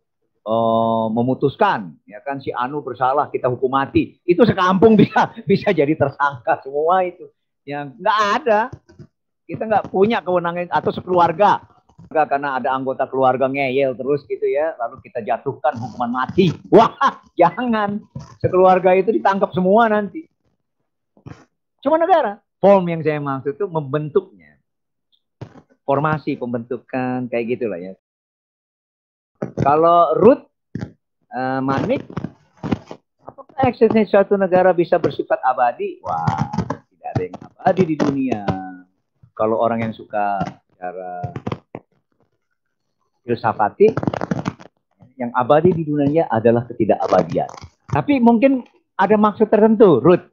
memutuskan ya kan si Anu bersalah kita hukum mati, itu sekampung bisa jadi tersangka semua itu. Yang nggak ada, kita nggak punya kewenangan, atau sekeluarga karena ada anggota keluarga ngeyel terus gitu ya, lalu kita jatuhkan hukuman mati. Wah, jangan, sekeluarga itu ditangkap semua nanti. Cuma negara. Form yang saya maksud itu membentuknya, formasi pembentukan kayak gitulah ya. Kalau Ruth Manik, apakah eksistensi suatu negara bisa bersifat abadi? Wah, tidak ada yang abadi di dunia. Kalau orang yang suka cara filsafati, yang abadi di dunia adalah ketidakabadian. Tapi mungkin ada maksud tertentu, Ruth,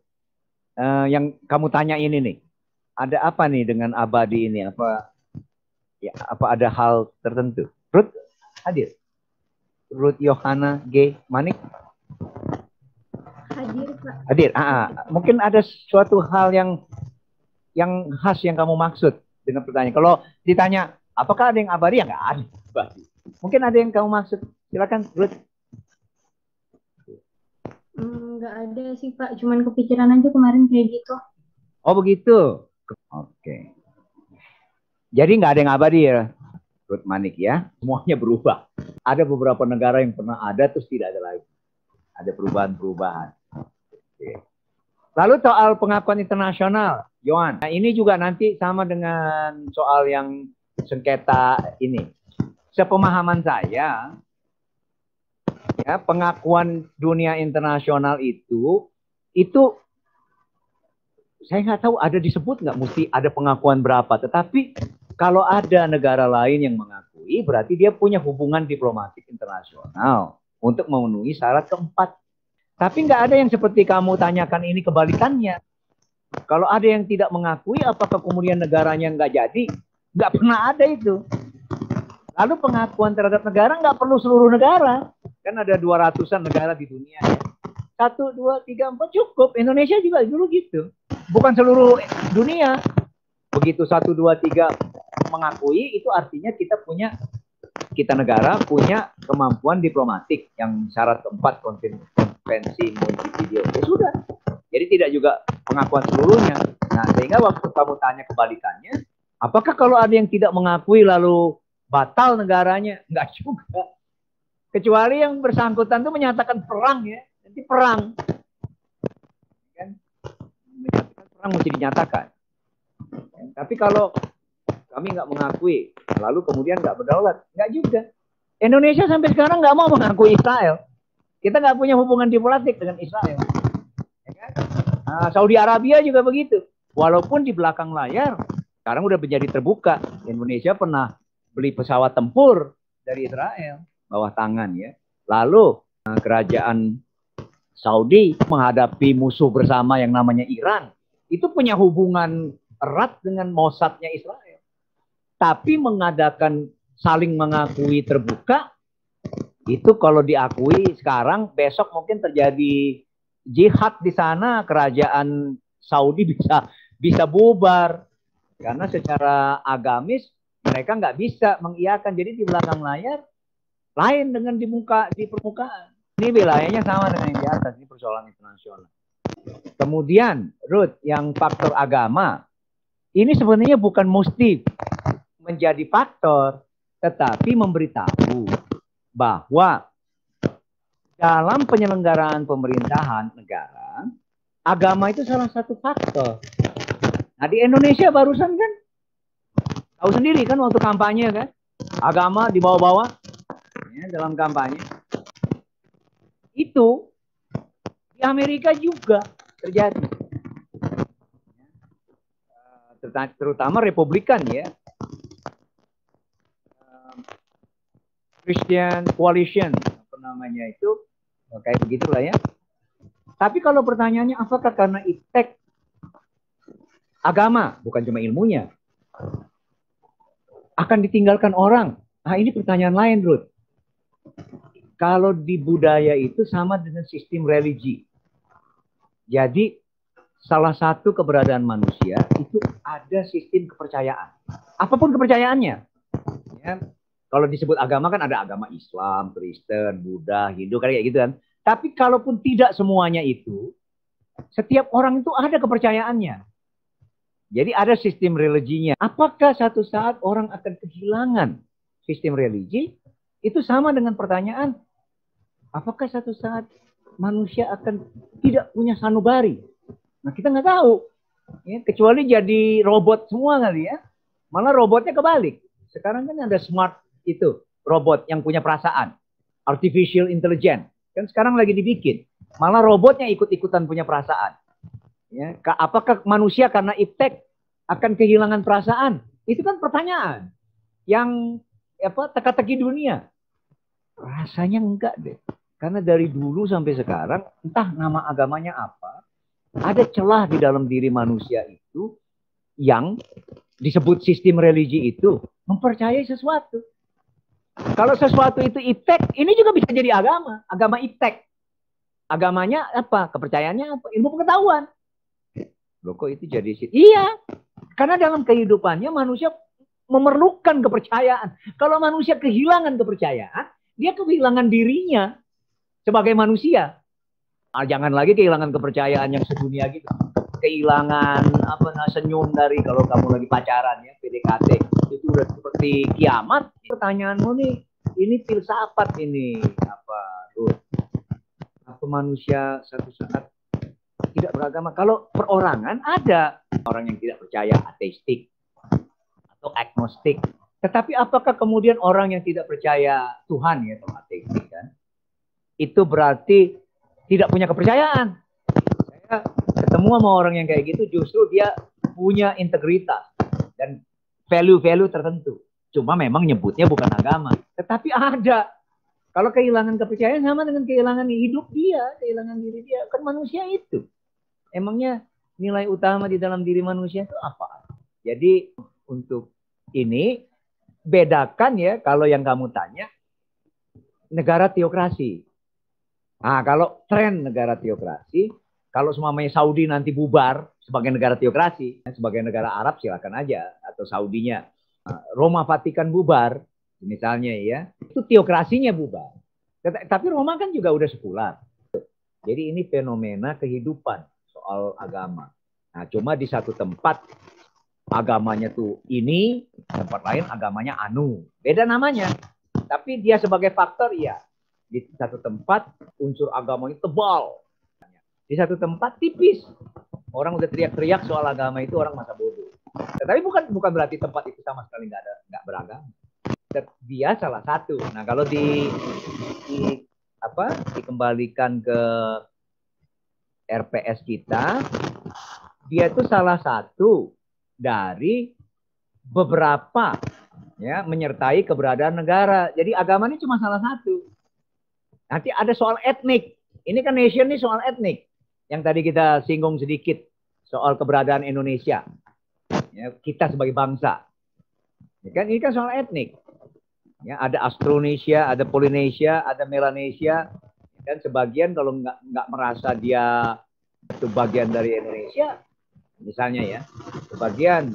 yang kamu tanya ini nih. Ada apa nih dengan abadi ini? Apa ada hal tertentu? Ruth hadir. Ruth Yohana G. Manik. Hadir, Pak. Hadir. Mungkin ada suatu hal yang khas yang kamu maksud dengan pertanyaan. Kalau ditanya, apakah ada yang abadi? Ya nggak ada. Mungkin ada yang kamu maksud. Silakan, Ruth. Nggak ada sih, Pak. Cuman kepikiran aja kemarin kayak gitu. Oh, begitu. Oke. Jadi nggak ada yang abadi ya, Ruth Manik ya. Semuanya berubah. Ada beberapa negara yang pernah ada terus tidak ada lagi. Ada perubahan-perubahan. Oke. Lalu soal pengakuan internasional, Yohan. Nah, ini juga nanti sama dengan soal yang sengketa ini. Sepemahaman saya, ya, pengakuan dunia internasional itu saya nggak tahu ada disebut nggak mesti ada pengakuan berapa. Tetapi kalau ada negara lain yang mengakui, berarti dia punya hubungan diplomatik internasional untuk memenuhi syarat keempat. Tapi nggak ada yang seperti kamu tanyakan ini kebalikannya. Kalau ada yang tidak mengakui, apakah kemudian negaranya nggak jadi? Nggak pernah ada itu. Lalu pengakuan terhadap negara nggak perlu seluruh negara. Kan ada 200-an negara di dunia. 1, 2, 3, 4 cukup. Indonesia juga dulu gitu. Bukan seluruh dunia. Begitu 1, 2, 3 mengakui, itu artinya kita negara punya kemampuan diplomatik yang syarat keempat intervensi Montevideo. Ya sudah. Jadi tidak juga pengakuan seluruhnya. Nah, sehingga waktu kamu tanya kebalikannya, apakah kalau ada yang tidak mengakui lalu batal negaranya? Enggak juga. Kecuali yang bersangkutan itu menyatakan perang ya. Nanti perang. Kan? Menyatakan perang mesti dinyatakan. Tapi kalau kami nggak mengakui, lalu kemudian nggak berdaulat, nggak juga. Indonesia sampai sekarang nggak mau mengakui Israel. Kita nggak punya hubungan diplomatik dengan Israel. Ya kan? Nah, Saudi Arabia juga begitu. Walaupun di belakang layar, sekarang udah menjadi terbuka. Indonesia pernah beli pesawat tempur dari Israel, bawah tangan ya. Lalu kerajaan Saudi menghadapi musuh bersama yang namanya Iran. Itu punya hubungan erat dengan Mossadnya Israel. Tapi mengadakan saling mengakui terbuka, itu kalau diakui sekarang, besok mungkin terjadi jihad di sana, kerajaan Saudi bisa bubar. Karena secara agamis mereka nggak bisa mengiyakan. Jadi di belakang layar lain dengan di permukaan. Ini wilayahnya sama dengan yang di atas, ini persoalan internasional. Kemudian, Ruth, yang faktor agama, ini sebenarnya bukan mesti menjadi faktor, tetapi memberitahu bahwa dalam penyelenggaraan pemerintahan negara, agama itu salah satu faktor. Nah, di Indonesia barusan kan, tahu sendiri kan waktu kampanye kan, agama dibawa-bawa ya, dalam kampanye. Itu di Amerika juga terjadi. Terutama Republikan ya. Christian Coalition, apa namanya itu, kayak begitulah ya. Tapi kalau pertanyaannya apakah karena iptek agama, bukan cuma ilmunya, akan ditinggalkan orang? Nah, ini pertanyaan lain, Ruth. Kalau di budaya itu sama dengan sistem religi. Jadi salah satu keberadaan manusia itu ada sistem kepercayaan. Apapun kepercayaannya. Ya. Kalau disebut agama kan ada agama Islam, Kristen, Buddha, Hindu, kayak gitu kan. Tapi kalaupun tidak semuanya itu, setiap orang itu ada kepercayaannya. Jadi ada sistem religinya. Apakah satu saat orang akan kehilangan sistem religi? Itu sama dengan pertanyaan, apakah satu saat manusia akan tidak punya sanubari? Nah, kita nggak tahu. Ya, kecuali jadi robot semua kali ya. Malah robotnya kebalik. Sekarang kan ada smart itu robot yang punya perasaan, artificial intelligence kan sekarang lagi dibikin, malah robotnya ikut-ikutan punya perasaan ya. Apakah manusia karena iptek akan kehilangan perasaan? Itu kan pertanyaan yang teka-teki dunia. Rasanya enggak deh, karena dari dulu sampai sekarang entah nama agamanya apa, ada celah di dalam diri manusia itu yang disebut sistem religi itu mempercayai sesuatu. Kalau sesuatu itu iptek, ini juga bisa jadi agama. Agama iptek. Agamanya apa? Kepercayaannya apa? Ilmu pengetahuan. Loh kok itu jadi sih? Iya. Karena dalam kehidupannya manusia memerlukan kepercayaan. Kalau manusia kehilangan kepercayaan, dia kehilangan dirinya sebagai manusia. Jangan lagi kehilangan kepercayaan yang sedunia gitu. Kehilangan senyum dari kalau kamu lagi pacaran ya, PDKT. Itu udah seperti kiamat. Pertanyaanmu nih, ini filsafat ini Ruth? Apa manusia satu saat tidak beragama? Kalau perorangan ada orang yang tidak percaya, ateistik atau agnostik. Tetapi apakah kemudian orang yang tidak percaya Tuhan ya, atau ateistik kan, itu berarti tidak punya kepercayaan? Saya ketemu sama orang yang kayak gitu, justru dia punya integritas dan value-value tertentu. Cuma memang nyebutnya bukan agama. Tetapi ada. Kalau kehilangan kepercayaan sama dengan kehilangan hidup dia, kehilangan diri dia. Kan manusia itu. Emangnya nilai utama di dalam diri manusia itu apa? Jadi untuk ini, bedakan ya kalau yang kamu tanya, negara teokrasi. Nah, kalau tren negara teokrasi, kalau semuanya Saudi nanti bubar sebagai negara teokrasi, sebagai negara Arab silakan aja, atau Saudinya. Roma Vatikan bubar, misalnya ya, itu teokrasinya bubar. Tapi Roma kan juga udah sekular. Jadi ini fenomena kehidupan soal agama. Nah, cuma di satu tempat agamanya tuh ini, tempat lain agamanya anu. Beda namanya. Tapi dia sebagai faktor, ya. Di satu tempat unsur agamanya tebal. Di satu tempat tipis. Orang udah teriak-teriak soal agama itu orang masa bodoh. Tetapi bukan berarti tempat itu sama sekali nggak beragama. Dia salah satu. Nah, kalau dikembalikan ke RPS kita, dia itu salah satu dari beberapa ya menyertai keberadaan negara. Jadi agama ini cuma salah satu. Nanti ada soal etnik. Ini kan nation ini soal etnik. Yang tadi kita singgung sedikit soal keberadaan Indonesia. Ya, kita sebagai bangsa. Ya kan, ini kan soal etnik. Ya, ada Austronesia, ada Polynesia, ada Melanesia. Dan sebagian kalau nggak merasa dia itu bagian dari Indonesia, misalnya ya, sebagian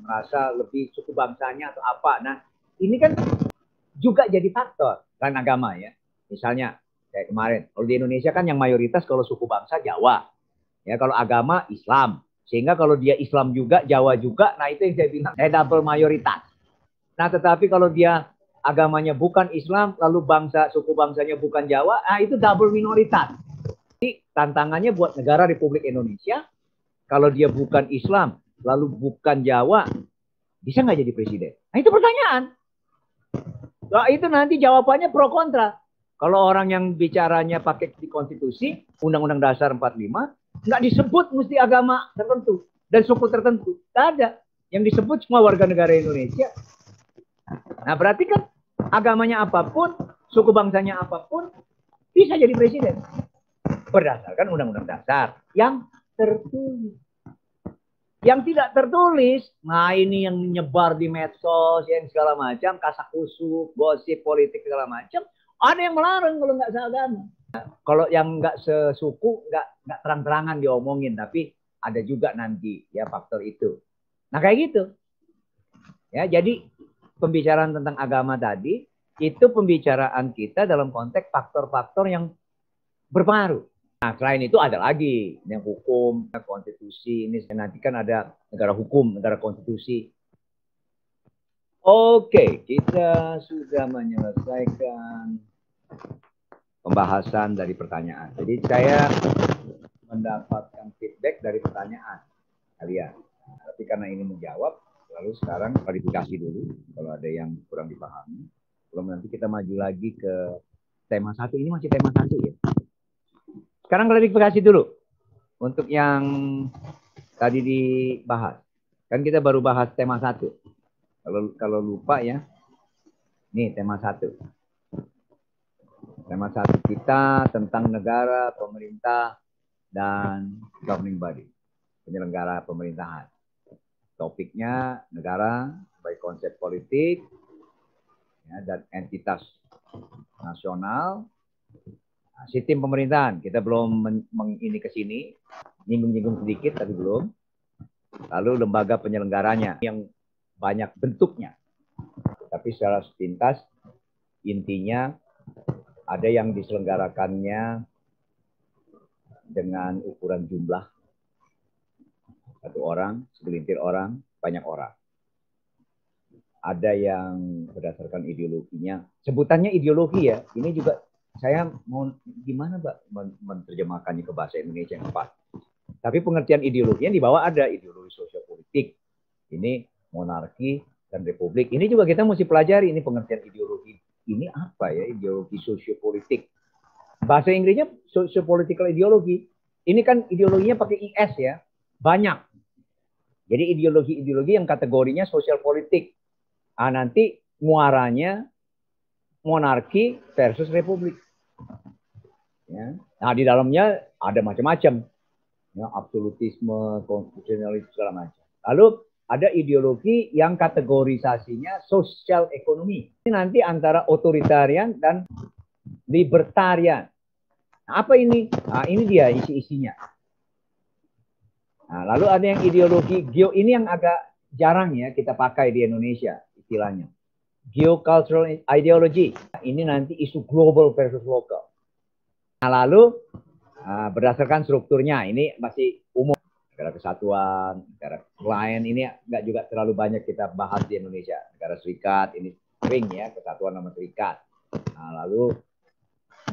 merasa lebih suku bangsanya atau apa. Nah, ini kan juga jadi faktor selain agama ya. Misalnya kayak kemarin, kalau di Indonesia kan yang mayoritas kalau suku bangsa Jawa. Ya, kalau agama Islam. Sehingga kalau dia Islam juga, Jawa juga, nah itu yang saya bilang, saya double mayoritas. Nah, tetapi kalau dia agamanya bukan Islam, lalu suku bangsanya bukan Jawa, nah itu double minoritas. Jadi tantangannya buat negara Republik Indonesia, kalau dia bukan Islam, lalu bukan Jawa, bisa nggak jadi presiden? Nah itu pertanyaan. Nah, itu nanti jawabannya pro kontra. Kalau orang yang bicaranya pakai di konstitusi, Undang-Undang Dasar 45, nggak disebut mesti agama tertentu dan suku tertentu. Nggak ada. Yang disebut semua warga negara Indonesia. Nah berarti kan agamanya apapun, suku bangsanya apapun, bisa jadi presiden. Berdasarkan Undang-Undang Dasar yang tertulis. Yang tidak tertulis, nah ini yang menyebar di medsos, yang segala macam, kasakusuk, gosip, politik, segala macam. Ada yang melarang kalau nggak seagama. Kalau yang nggak sesuku, nggak terang-terangan diomongin, tapi ada juga nanti ya faktor itu. Nah kayak gitu. Ya, jadi pembicaraan tentang agama tadi, itu pembicaraan kita dalam konteks faktor-faktor yang berpengaruh. Nah, selain itu ada lagi yang hukum, konstitusi. Ini nanti kan ada negara hukum, negara konstitusi. Oke, kita sudah menyelesaikan pembahasan dari pertanyaan. Jadi saya mendapatkan feedback dari pertanyaan kalian. Tapi karena ini menjawab, lalu sekarang klarifikasi dulu kalau ada yang kurang dipahami. Belum nanti kita maju lagi ke tema 1. Ini masih tema 1 ya. Sekarang klarifikasi dulu untuk yang tadi dibahas. Kan kita baru bahas tema 1. Kalau lupa ya. Nih tema 1. Tema 1 kita tentang negara, pemerintah, dan governing body. Penyelenggara pemerintahan. Topiknya negara sebagai konsep politik ya, dan entitas nasional. Nah, sistem pemerintahan kita belum ini ke sini, nyinggung-nyinggung sedikit tapi belum. Lalu lembaga penyelenggaranya yang banyak bentuknya. Tapi secara sepintas intinya ada yang diselenggarakannya dengan ukuran jumlah 1 orang, segelintir orang, banyak orang. Ada yang berdasarkan ideologinya. Sebutannya ideologi ya. Ini juga saya mau gimana Mbak menerjemahkannya ke bahasa Indonesia yang tepat. Tapi pengertian ideologinya di bawah ada ideologi sosiopolitik. Ini monarki dan republik. Ini juga kita mesti pelajari ini pengertian ideologi. Ini apa ya ideologi sosiopolitik? Bahasa Inggrisnya sociopolitical ideology. Ini kan ideologinya pakai IS ya. Banyak. Jadi ideologi-ideologi yang kategorinya sosial politik. Nah, nanti muaranya monarki versus republik. Ya. Nah, di dalamnya ada macam-macam. Ya, absolutisme, konstitusionalisme, segala macam. Lalu ada ideologi yang kategorisasinya sosial ekonomi. Ini nanti antara otoritarian dan libertarian. Nah, apa ini? Nah, ini dia isi-isinya. Nah, lalu ada yang ideologi ini yang agak jarang ya kita pakai di Indonesia istilahnya. Geocultural ideology. Ini nanti isu global versus lokal. Nah, lalu berdasarkan strukturnya, ini masih umum. Negara kesatuan, negara lain ini nggak juga terlalu banyak kita bahas di Indonesia. Negara serikat, ini sering ya, kesatuan sama serikat. Nah, lalu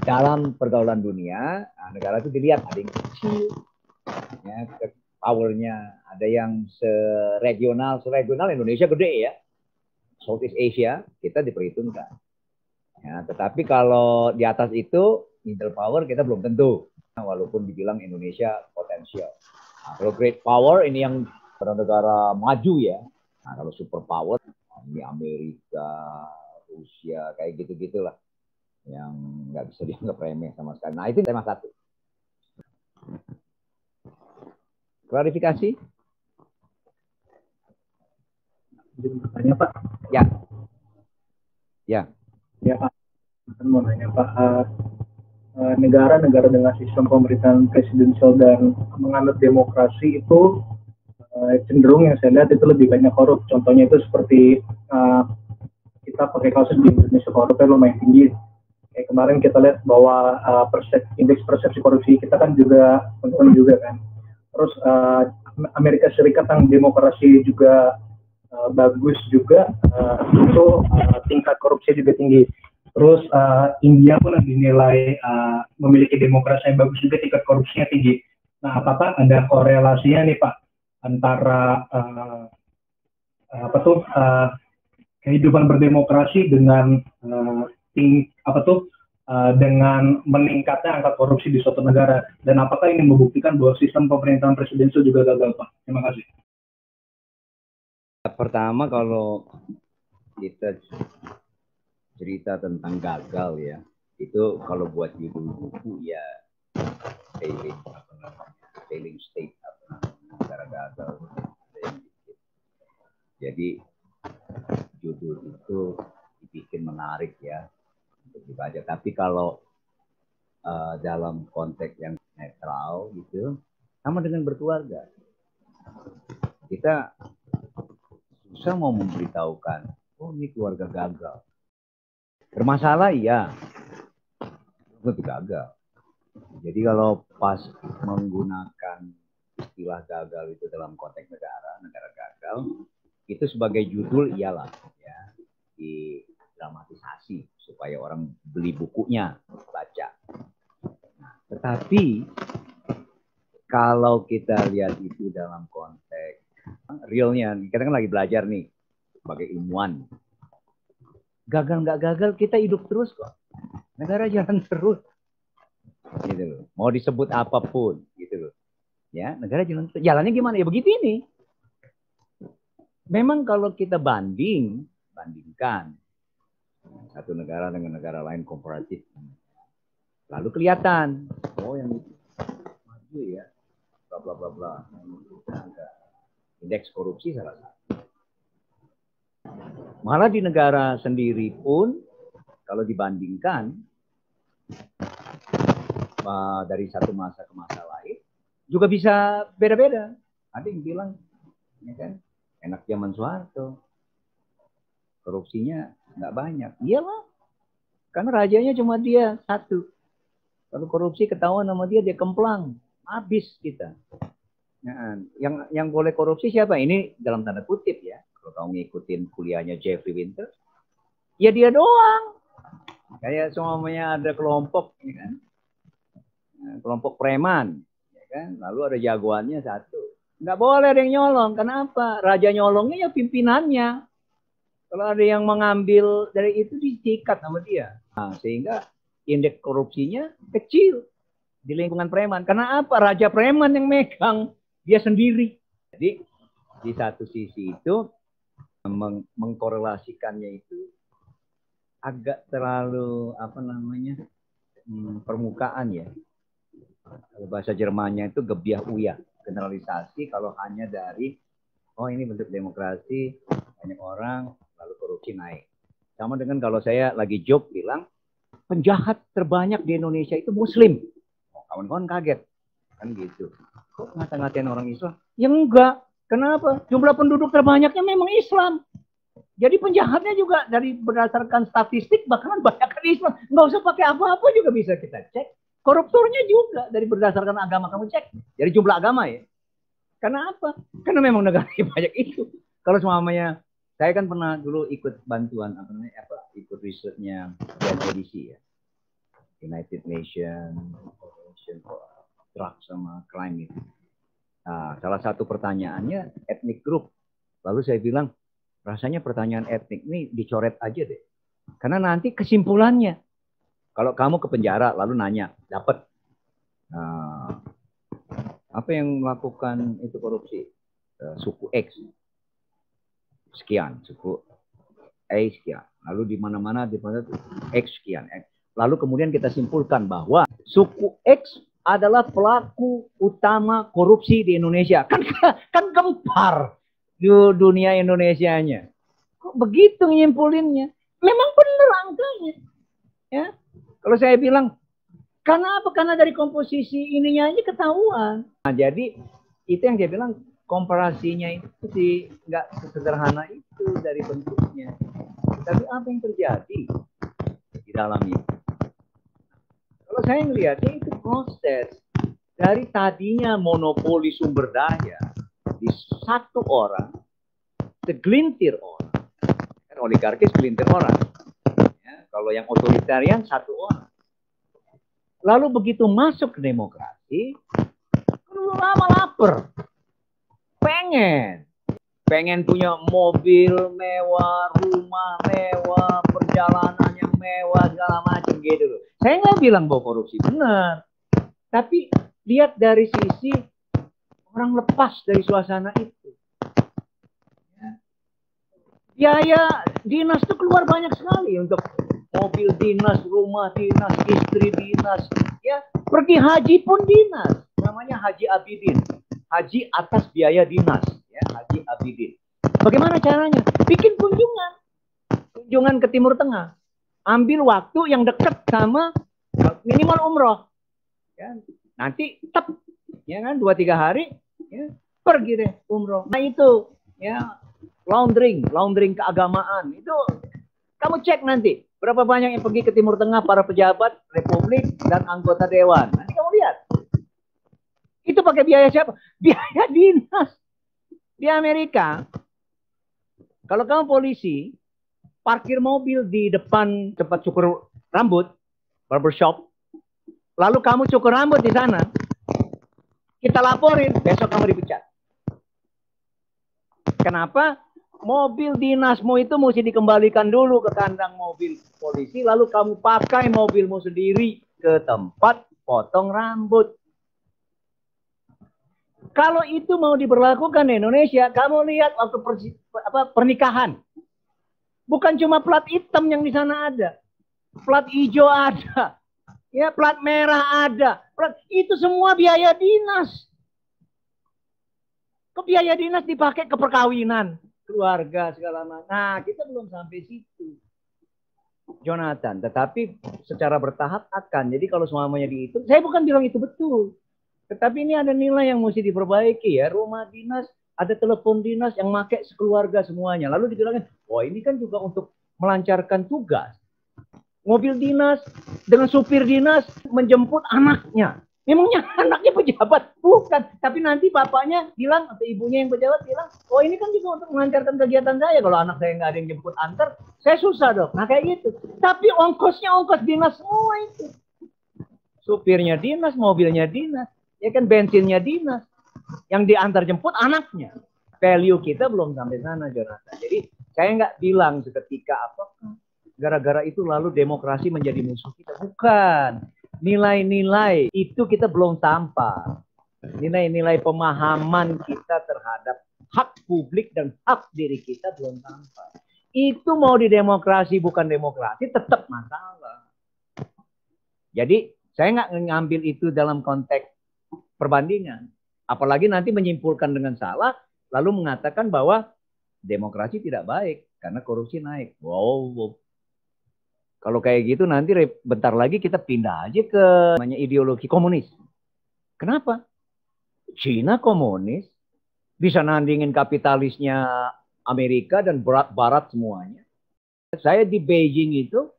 dalam pergaulan dunia, negara itu dilihat ada yang kecil, ya, powernya, ada yang seregional Indonesia gede ya. Southeast Asia, kita diperhitungkan. Ya, tetapi kalau di atas itu, middle power kita belum tentu. Walaupun dibilang Indonesia potensial. Nah, kalau great power ini yang negara maju ya. Nah, kalau super power ini Amerika, Rusia, kayak gitu-gitulah yang nggak bisa dianggap remeh sama sekali. Nah, itu tema 1. Klarifikasi? Bertanya Pak. Ya. Ya. Ya Pak. Saya mau nanya Pak. Negara-negara dengan sistem pemerintahan presidensial dan menganut demokrasi itu cenderung yang saya lihat itu lebih banyak korup. Contohnya itu seperti kita pakai kasus di Indonesia korupnya lumayan tinggi. Kayak kemarin kita lihat bahwa indeks persepsi korupsi kita kan juga menurun juga kan. Terus Amerika Serikat yang demokrasi juga bagus juga, itu tingkat korupsi juga tinggi. Terus India pun dinilai memiliki demokrasi yang bagus juga, tingkat korupsinya tinggi. Nah, apakah ada korelasinya nih Pak antara kehidupan berdemokrasi dengan dengan meningkatnya angka korupsi di suatu negara, dan apakah ini membuktikan bahwa sistem pemerintahan presidensial juga gagal Pak? Terima kasih. Pertama, kalau kita cerita tentang gagal ya, itu kalau buat judul buku ya failing state, negara gagal. Jadi judul itu dibikin menarik ya untuk dibaca. Tapi kalau dalam konteks yang netral gitu, sama dengan berkeluarga, kita susah mau memberitahukan, oh ini keluarga gagal. Bermasalah iya, itu gagal. Jadi kalau pas menggunakan istilah gagal itu dalam konteks negara gagal, itu sebagai judul iyalah ya, didramatisasi supaya orang beli bukunya, baca. Nah, tetapi kalau kita lihat itu dalam konteks realnya, kita kan lagi belajar nih sebagai ilmuwan. Gagal nggak gagal, kita hidup terus kok. Negara jalan terus. Gitu loh. Mau disebut apapun, gitu loh. Ya, negara jalan terus. Jalannya gimana? Ya begitu ini. Memang kalau kita bandingkan satu negara dengan negara lain komparatif, lalu kelihatan, oh yang itu maju ya, bla bla bla bla. Indeks korupsi salah satu. Malah di negara sendiri pun, kalau dibandingkan dari satu masa ke masa lain, juga bisa beda-beda. Ada yang bilang, ya kan, enak zaman Soeharto, korupsinya nggak banyak. Iyalah, karena rajanya cuma dia satu. Kalau korupsi ketahuan sama dia kemplang, habis kita. Nah, yang boleh korupsi siapa? Ini dalam tanda kutip ya. Kalau kamu ngikutin kuliahnya Jeffrey Winter, ya dia doang. Kayak semuanya ada kelompok, ya kan? Kelompok preman, ya kan? Lalu ada jagoannya satu. Nggak boleh ada yang nyolong. Kenapa? Raja nyolongnya ya pimpinannya. Kalau ada yang mengambil dari itu, disikat sama dia. Nah, sehingga indeks korupsinya kecil di lingkungan preman. Karena apa? Raja preman yang megang, dia sendiri. Jadi di satu sisi itu mengkorelasikannya itu agak terlalu permukaan ya. Bahasa Jermannya itu gebiah uyah, generalisasi kalau hanya dari ini bentuk demokrasi, banyak orang lalu korupsi naik. Sama dengan kalau saya lagi joke bilang penjahat terbanyak di Indonesia itu Muslim. Kawan-kawan kaget kan gitu. Kok ngata-ngatain orang Islam? Ya enggak. Kenapa? Jumlah penduduk terbanyaknya memang Islam. Jadi penjahatnya juga dari berdasarkan statistik bakalan banyak kan Islam. Nggak usah pakai apa-apa juga bisa kita cek. Koruptornya juga dari berdasarkan agama, kamu cek. Dari jumlah agama ya. Karena apa? Karena memang negaranya banyak itu. Kalau semuanya, saya kan pernah dulu ikut bantuan ikut risetnya UNODC ya, United Nations Organization for Drugs sama Crime itu. Nah, salah satu pertanyaannya ethnic group. Lalu saya bilang, rasanya pertanyaan etnik ini dicoret aja deh. Karena nanti kesimpulannya, kalau kamu ke penjara lalu nanya, dapat apa yang melakukan itu korupsi? Suku X sekian, suku A sekian. Lalu di mana-mana X sekian. Lalu kemudian kita simpulkan bahwa suku X adalah pelaku utama korupsi di Indonesia. Kan gempar di dunia Indonesianya. Kok begitu nyimpulinnya? Memang benar angkanya. Ya. Kalau saya bilang, karena apa? Karena dari komposisi ininya aja ketahuan. Nah, jadi itu yang dia bilang, komparasinya itu sih nggak sesederhana itu dari bentuknya. Tapi apa yang terjadi di dalam itu? Kalau saya melihatnya itu proses dari tadinya monopoli sumber daya di satu orang, segelintir orang. Kan oligarkis segelintir orang. Ya, kalau yang otoritarian satu orang. Lalu begitu masuk ke demokrasi, lama lapar. Pengen punya mobil mewah, rumah mewah, perjalanan yang mewah, segala macam gitu loh. Saya nggak bilang bahwa korupsi benar. Tapi lihat dari sisi orang lepas dari suasana itu. Biaya dinas itu keluar banyak sekali untuk mobil dinas, rumah dinas, istri dinas. Ya, pergi haji pun dinas. Namanya Haji Abidin. Haji atas biaya dinas. Ya, Haji Abidin. Bagaimana caranya? Bikin kunjungan. Kunjungan ke Timur Tengah. Ambil waktu yang dekat sama minimal umroh. Ya, nanti tetap ya kan 2-3 hari ya, pergi deh umroh. Nah itu ya laundering keagamaan. Itu kamu cek nanti berapa banyak yang pergi ke Timur Tengah para pejabat republik dan anggota dewan. Nanti kamu lihat. Itu pakai biaya siapa? Biaya dinas. Di Amerika, kalau kamu polisi, parkir mobil di depan tempat cukur rambut, barbershop, lalu kamu cukur rambut di sana, kita laporin, besok kamu dipecat. Kenapa? Mobil dinasmu itu mesti dikembalikan dulu ke kandang mobil polisi, lalu kamu pakai mobilmu sendiri ke tempat potong rambut. Kalau itu mau diberlakukan di Indonesia, kamu lihat waktu pernikahan. Bukan cuma plat hitam yang di sana ada. Plat hijau ada. Ya, plat merah ada. Itu semua biaya dinas. Biaya dinas dipakai ke perkawinan, keluarga, segala macam. Nah, kita belum sampai situ, Jonathan. Tetapi secara bertahap akan. Jadi kalau semuanya dihitung, saya bukan bilang itu betul. Tetapi ini ada nilai yang mesti diperbaiki ya. Rumah dinas, ada telepon dinas yang pakai sekeluarga semuanya. Lalu dibilangin, oh ini kan juga untuk melancarkan tugas. Mobil dinas dengan supir dinas menjemput anaknya. Memangnya anaknya pejabat? Bukan. Tapi nanti bapaknya bilang, atau ibunya yang pejabat bilang, oh ini kan juga untuk melancarkan kegiatan saya. Kalau anak saya nggak ada yang jemput antar, saya susah dong. Nah kayak gitu. Tapi ongkosnya ongkos dinas semua itu. Supirnya dinas, mobilnya dinas. Ya kan bensinnya dinas. Yang diantar jemput anaknya. Value kita belum sampai sana, Jonathan. Jadi saya nggak bilang seketika apakah gara-gara itu lalu demokrasi menjadi musuh kita. Bukan. Nilai-nilai itu kita belum tampak. Nilai-nilai pemahaman kita terhadap hak publik dan hak diri kita belum tampak. Itu mau di demokrasi bukan demokrasi tetap masalah. Jadi saya nggak ngambil itu dalam konteks perbandingan. Apalagi nanti menyimpulkan dengan salah, lalu mengatakan bahwa demokrasi tidak baik karena korupsi naik. Wow. Kalau kayak gitu nanti bentar lagi kita pindah aja ke namanya ideologi komunis. Kenapa? Cina komunis bisa nandingin kapitalisnya Amerika dan barat semuanya. Saya di Beijing itu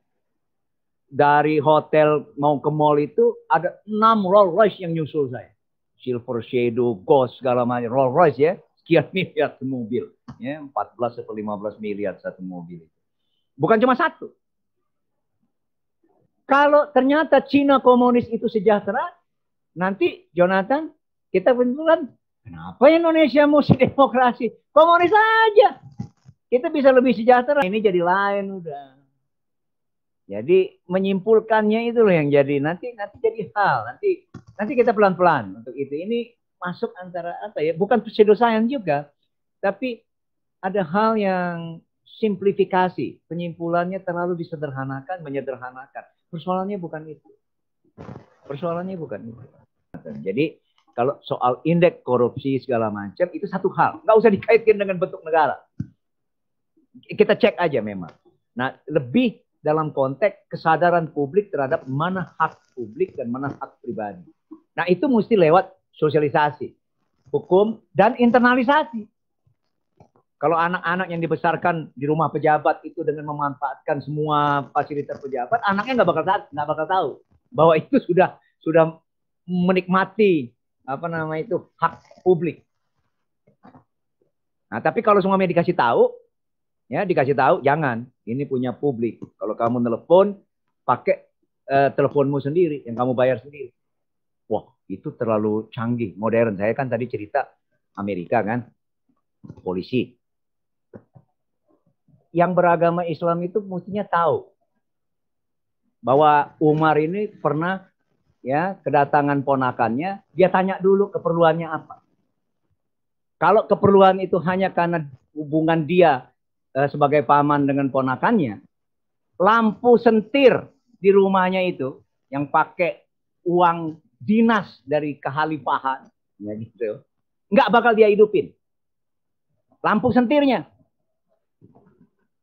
dari hotel mau ke mall itu ada 6 Rolls Royce yang nyusul saya. Silver Shadow, Ghost, segala macam. Rolls Royce ya, sekian miliar satu mobil. Ya, 14 atau 15 miliar satu mobil. Bukan cuma satu. Kalau ternyata Cina komunis itu sejahtera, nanti Jonathan, kita beneran, kenapa Indonesia mesti demokrasi? Komunis aja. Kita bisa lebih sejahtera. Ini jadi lain udah. Jadi menyimpulkannya itu loh yang jadi nanti jadi hal. Nanti kita pelan-pelan untuk itu. Ini masuk antara apa ya? Bukan pseudoscience juga, tapi ada hal yang simplifikasi. Penyimpulannya terlalu disederhanakan, menyederhanakan. Persoalannya bukan itu. Persoalannya bukan itu. Jadi kalau soal indeks korupsi segala macam itu satu hal. Nggak usah dikaitkan dengan bentuk negara. Kita cek aja memang. Nah, lebih dalam konteks kesadaran publik terhadap mana hak publik dan mana hak pribadi. Nah, itu mesti lewat sosialisasi, hukum, dan internalisasi. Kalau anak-anak yang dibesarkan di rumah pejabat itu dengan memanfaatkan semua fasilitas pejabat, anaknya nggak bakal tahu bahwa itu sudah menikmati hak publik. Nah, tapi kalau semuanya dikasih tahu, jangan, ini punya publik. Kalau kamu telepon, pakai teleponmu sendiri yang kamu bayar sendiri. Wah, itu terlalu canggih, modern. Saya kan tadi cerita Amerika kan, polisi. Yang beragama Islam itu mestinya tahu bahwa Umar ini pernah ya kedatangan ponakannya, dia tanya dulu keperluannya apa. Kalau keperluan itu hanya karena hubungan dia sebagai paman dengan ponakannya, lampu sentir di rumahnya itu yang pakai uang dinas dari kehalifahan, ya gitu, nggak bakal dia hidupin. Lampu sentirnya.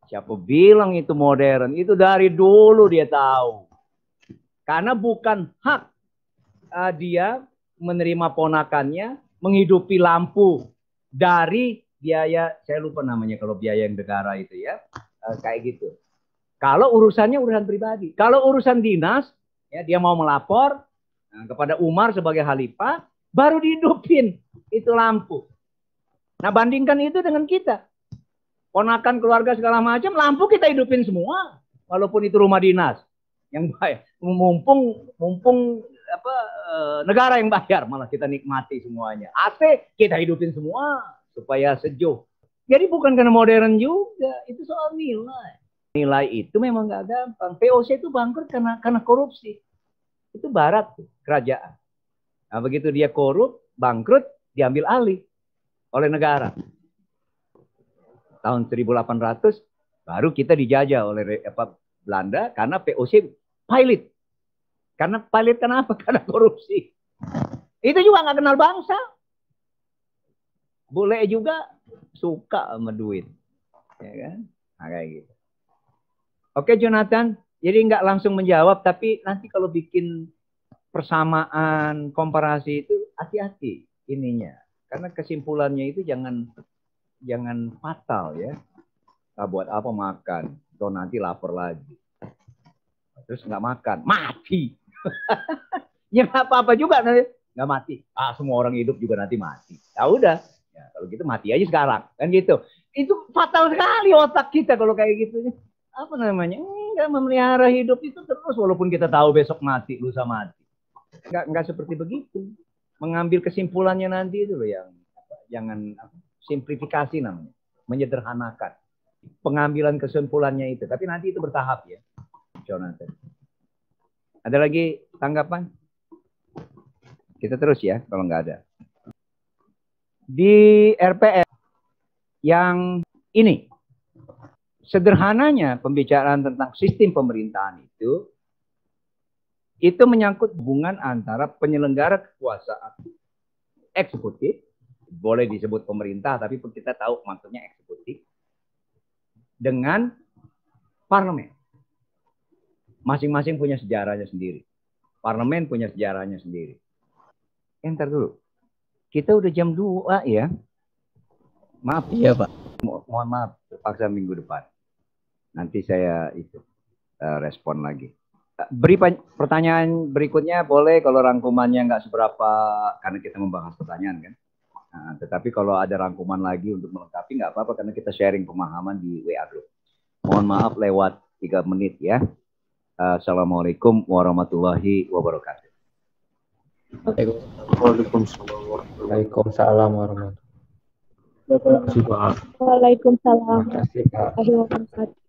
Siapa bilang itu modern? Itu dari dulu dia tahu. Karena bukan hak dia menerima ponakannya menghidupi lampu dari biaya, saya lupa namanya kalau biaya yang negara itu ya, kayak gitu. Kalau urusannya urusan pribadi. Kalau urusan dinas, ya dia mau melapor kepada Umar sebagai khalifah, baru dihidupin itu lampu. Nah, bandingkan itu dengan kita. Ponakan keluarga segala macam, lampu kita hidupin semua, walaupun itu rumah dinas yang bayar. Mumpung negara yang bayar, malah kita nikmati semuanya. AC kita hidupin semua supaya sejuk. Jadi bukan karena modern juga, itu soal nilai. Nilai itu memang nggak gampang. VOC itu bangkrut karena korupsi. Itu barat kerajaan. Nah, begitu dia korup, bangkrut, diambil alih oleh negara. Tahun 1800 baru kita dijajah oleh Belanda karena VOC pilot. Karena pilot kenapa? Karena korupsi. Itu juga nggak kenal bangsa. Boleh juga suka sama duit. Ya kan? Nah, kayak gitu. Oke Jonathan, jadi nggak langsung menjawab, tapi nanti kalau bikin persamaan, komparasi itu hati-hati ininya. Karena kesimpulannya itu jangan fatal ya. Nah, buat apa makan? Atau nanti lapar lagi. Terus nggak makan, mati. Ya nggak apa-apa juga nanti nggak mati. Semua orang hidup juga nanti mati. Ya udah, ya, kalau gitu mati aja sekarang, kan gitu. Itu fatal sekali otak kita kalau kayak gitu. Apa namanya? Nggak memelihara hidup itu terus walaupun kita tahu besok mati, lusa mati. Nggak seperti begitu. Mengambil kesimpulannya nanti itu loh yang jangan simplifikasi namanya, menyederhanakan. Pengambilan kesimpulannya itu, tapi nanti itu bertahap ya. Jonathan. Ada lagi tanggapan? Kita terus ya kalau nggak ada. Di RPS yang ini, sederhananya pembicaraan tentang sistem pemerintahan itu menyangkut hubungan antara penyelenggara kekuasaan eksekutif, boleh disebut pemerintah, tapi kita tahu maksudnya eksekutif, dengan parlemen. Masing-masing punya sejarahnya sendiri. Parlemen punya sejarahnya sendiri. Ntar dulu. Kita udah jam 2 ya. Maaf. Iya, Pak. Mohon maaf, terpaksa minggu depan. Nanti saya respon lagi. Beri pertanyaan berikutnya boleh, kalau rangkumannya nggak seberapa karena kita membahas pertanyaan kan. Nah, tetapi kalau ada rangkuman lagi untuk melengkapi nggak apa-apa karena kita sharing pemahaman di WA Group. Mohon maaf lewat 3 menit ya. Assalamualaikum warahmatullahi wabarakatuh. Waalaikumsalam warahmatullahi wabarakatuh. Waalaikumsalam Terima kasih Pak. warahmatullahi wabarakatuh.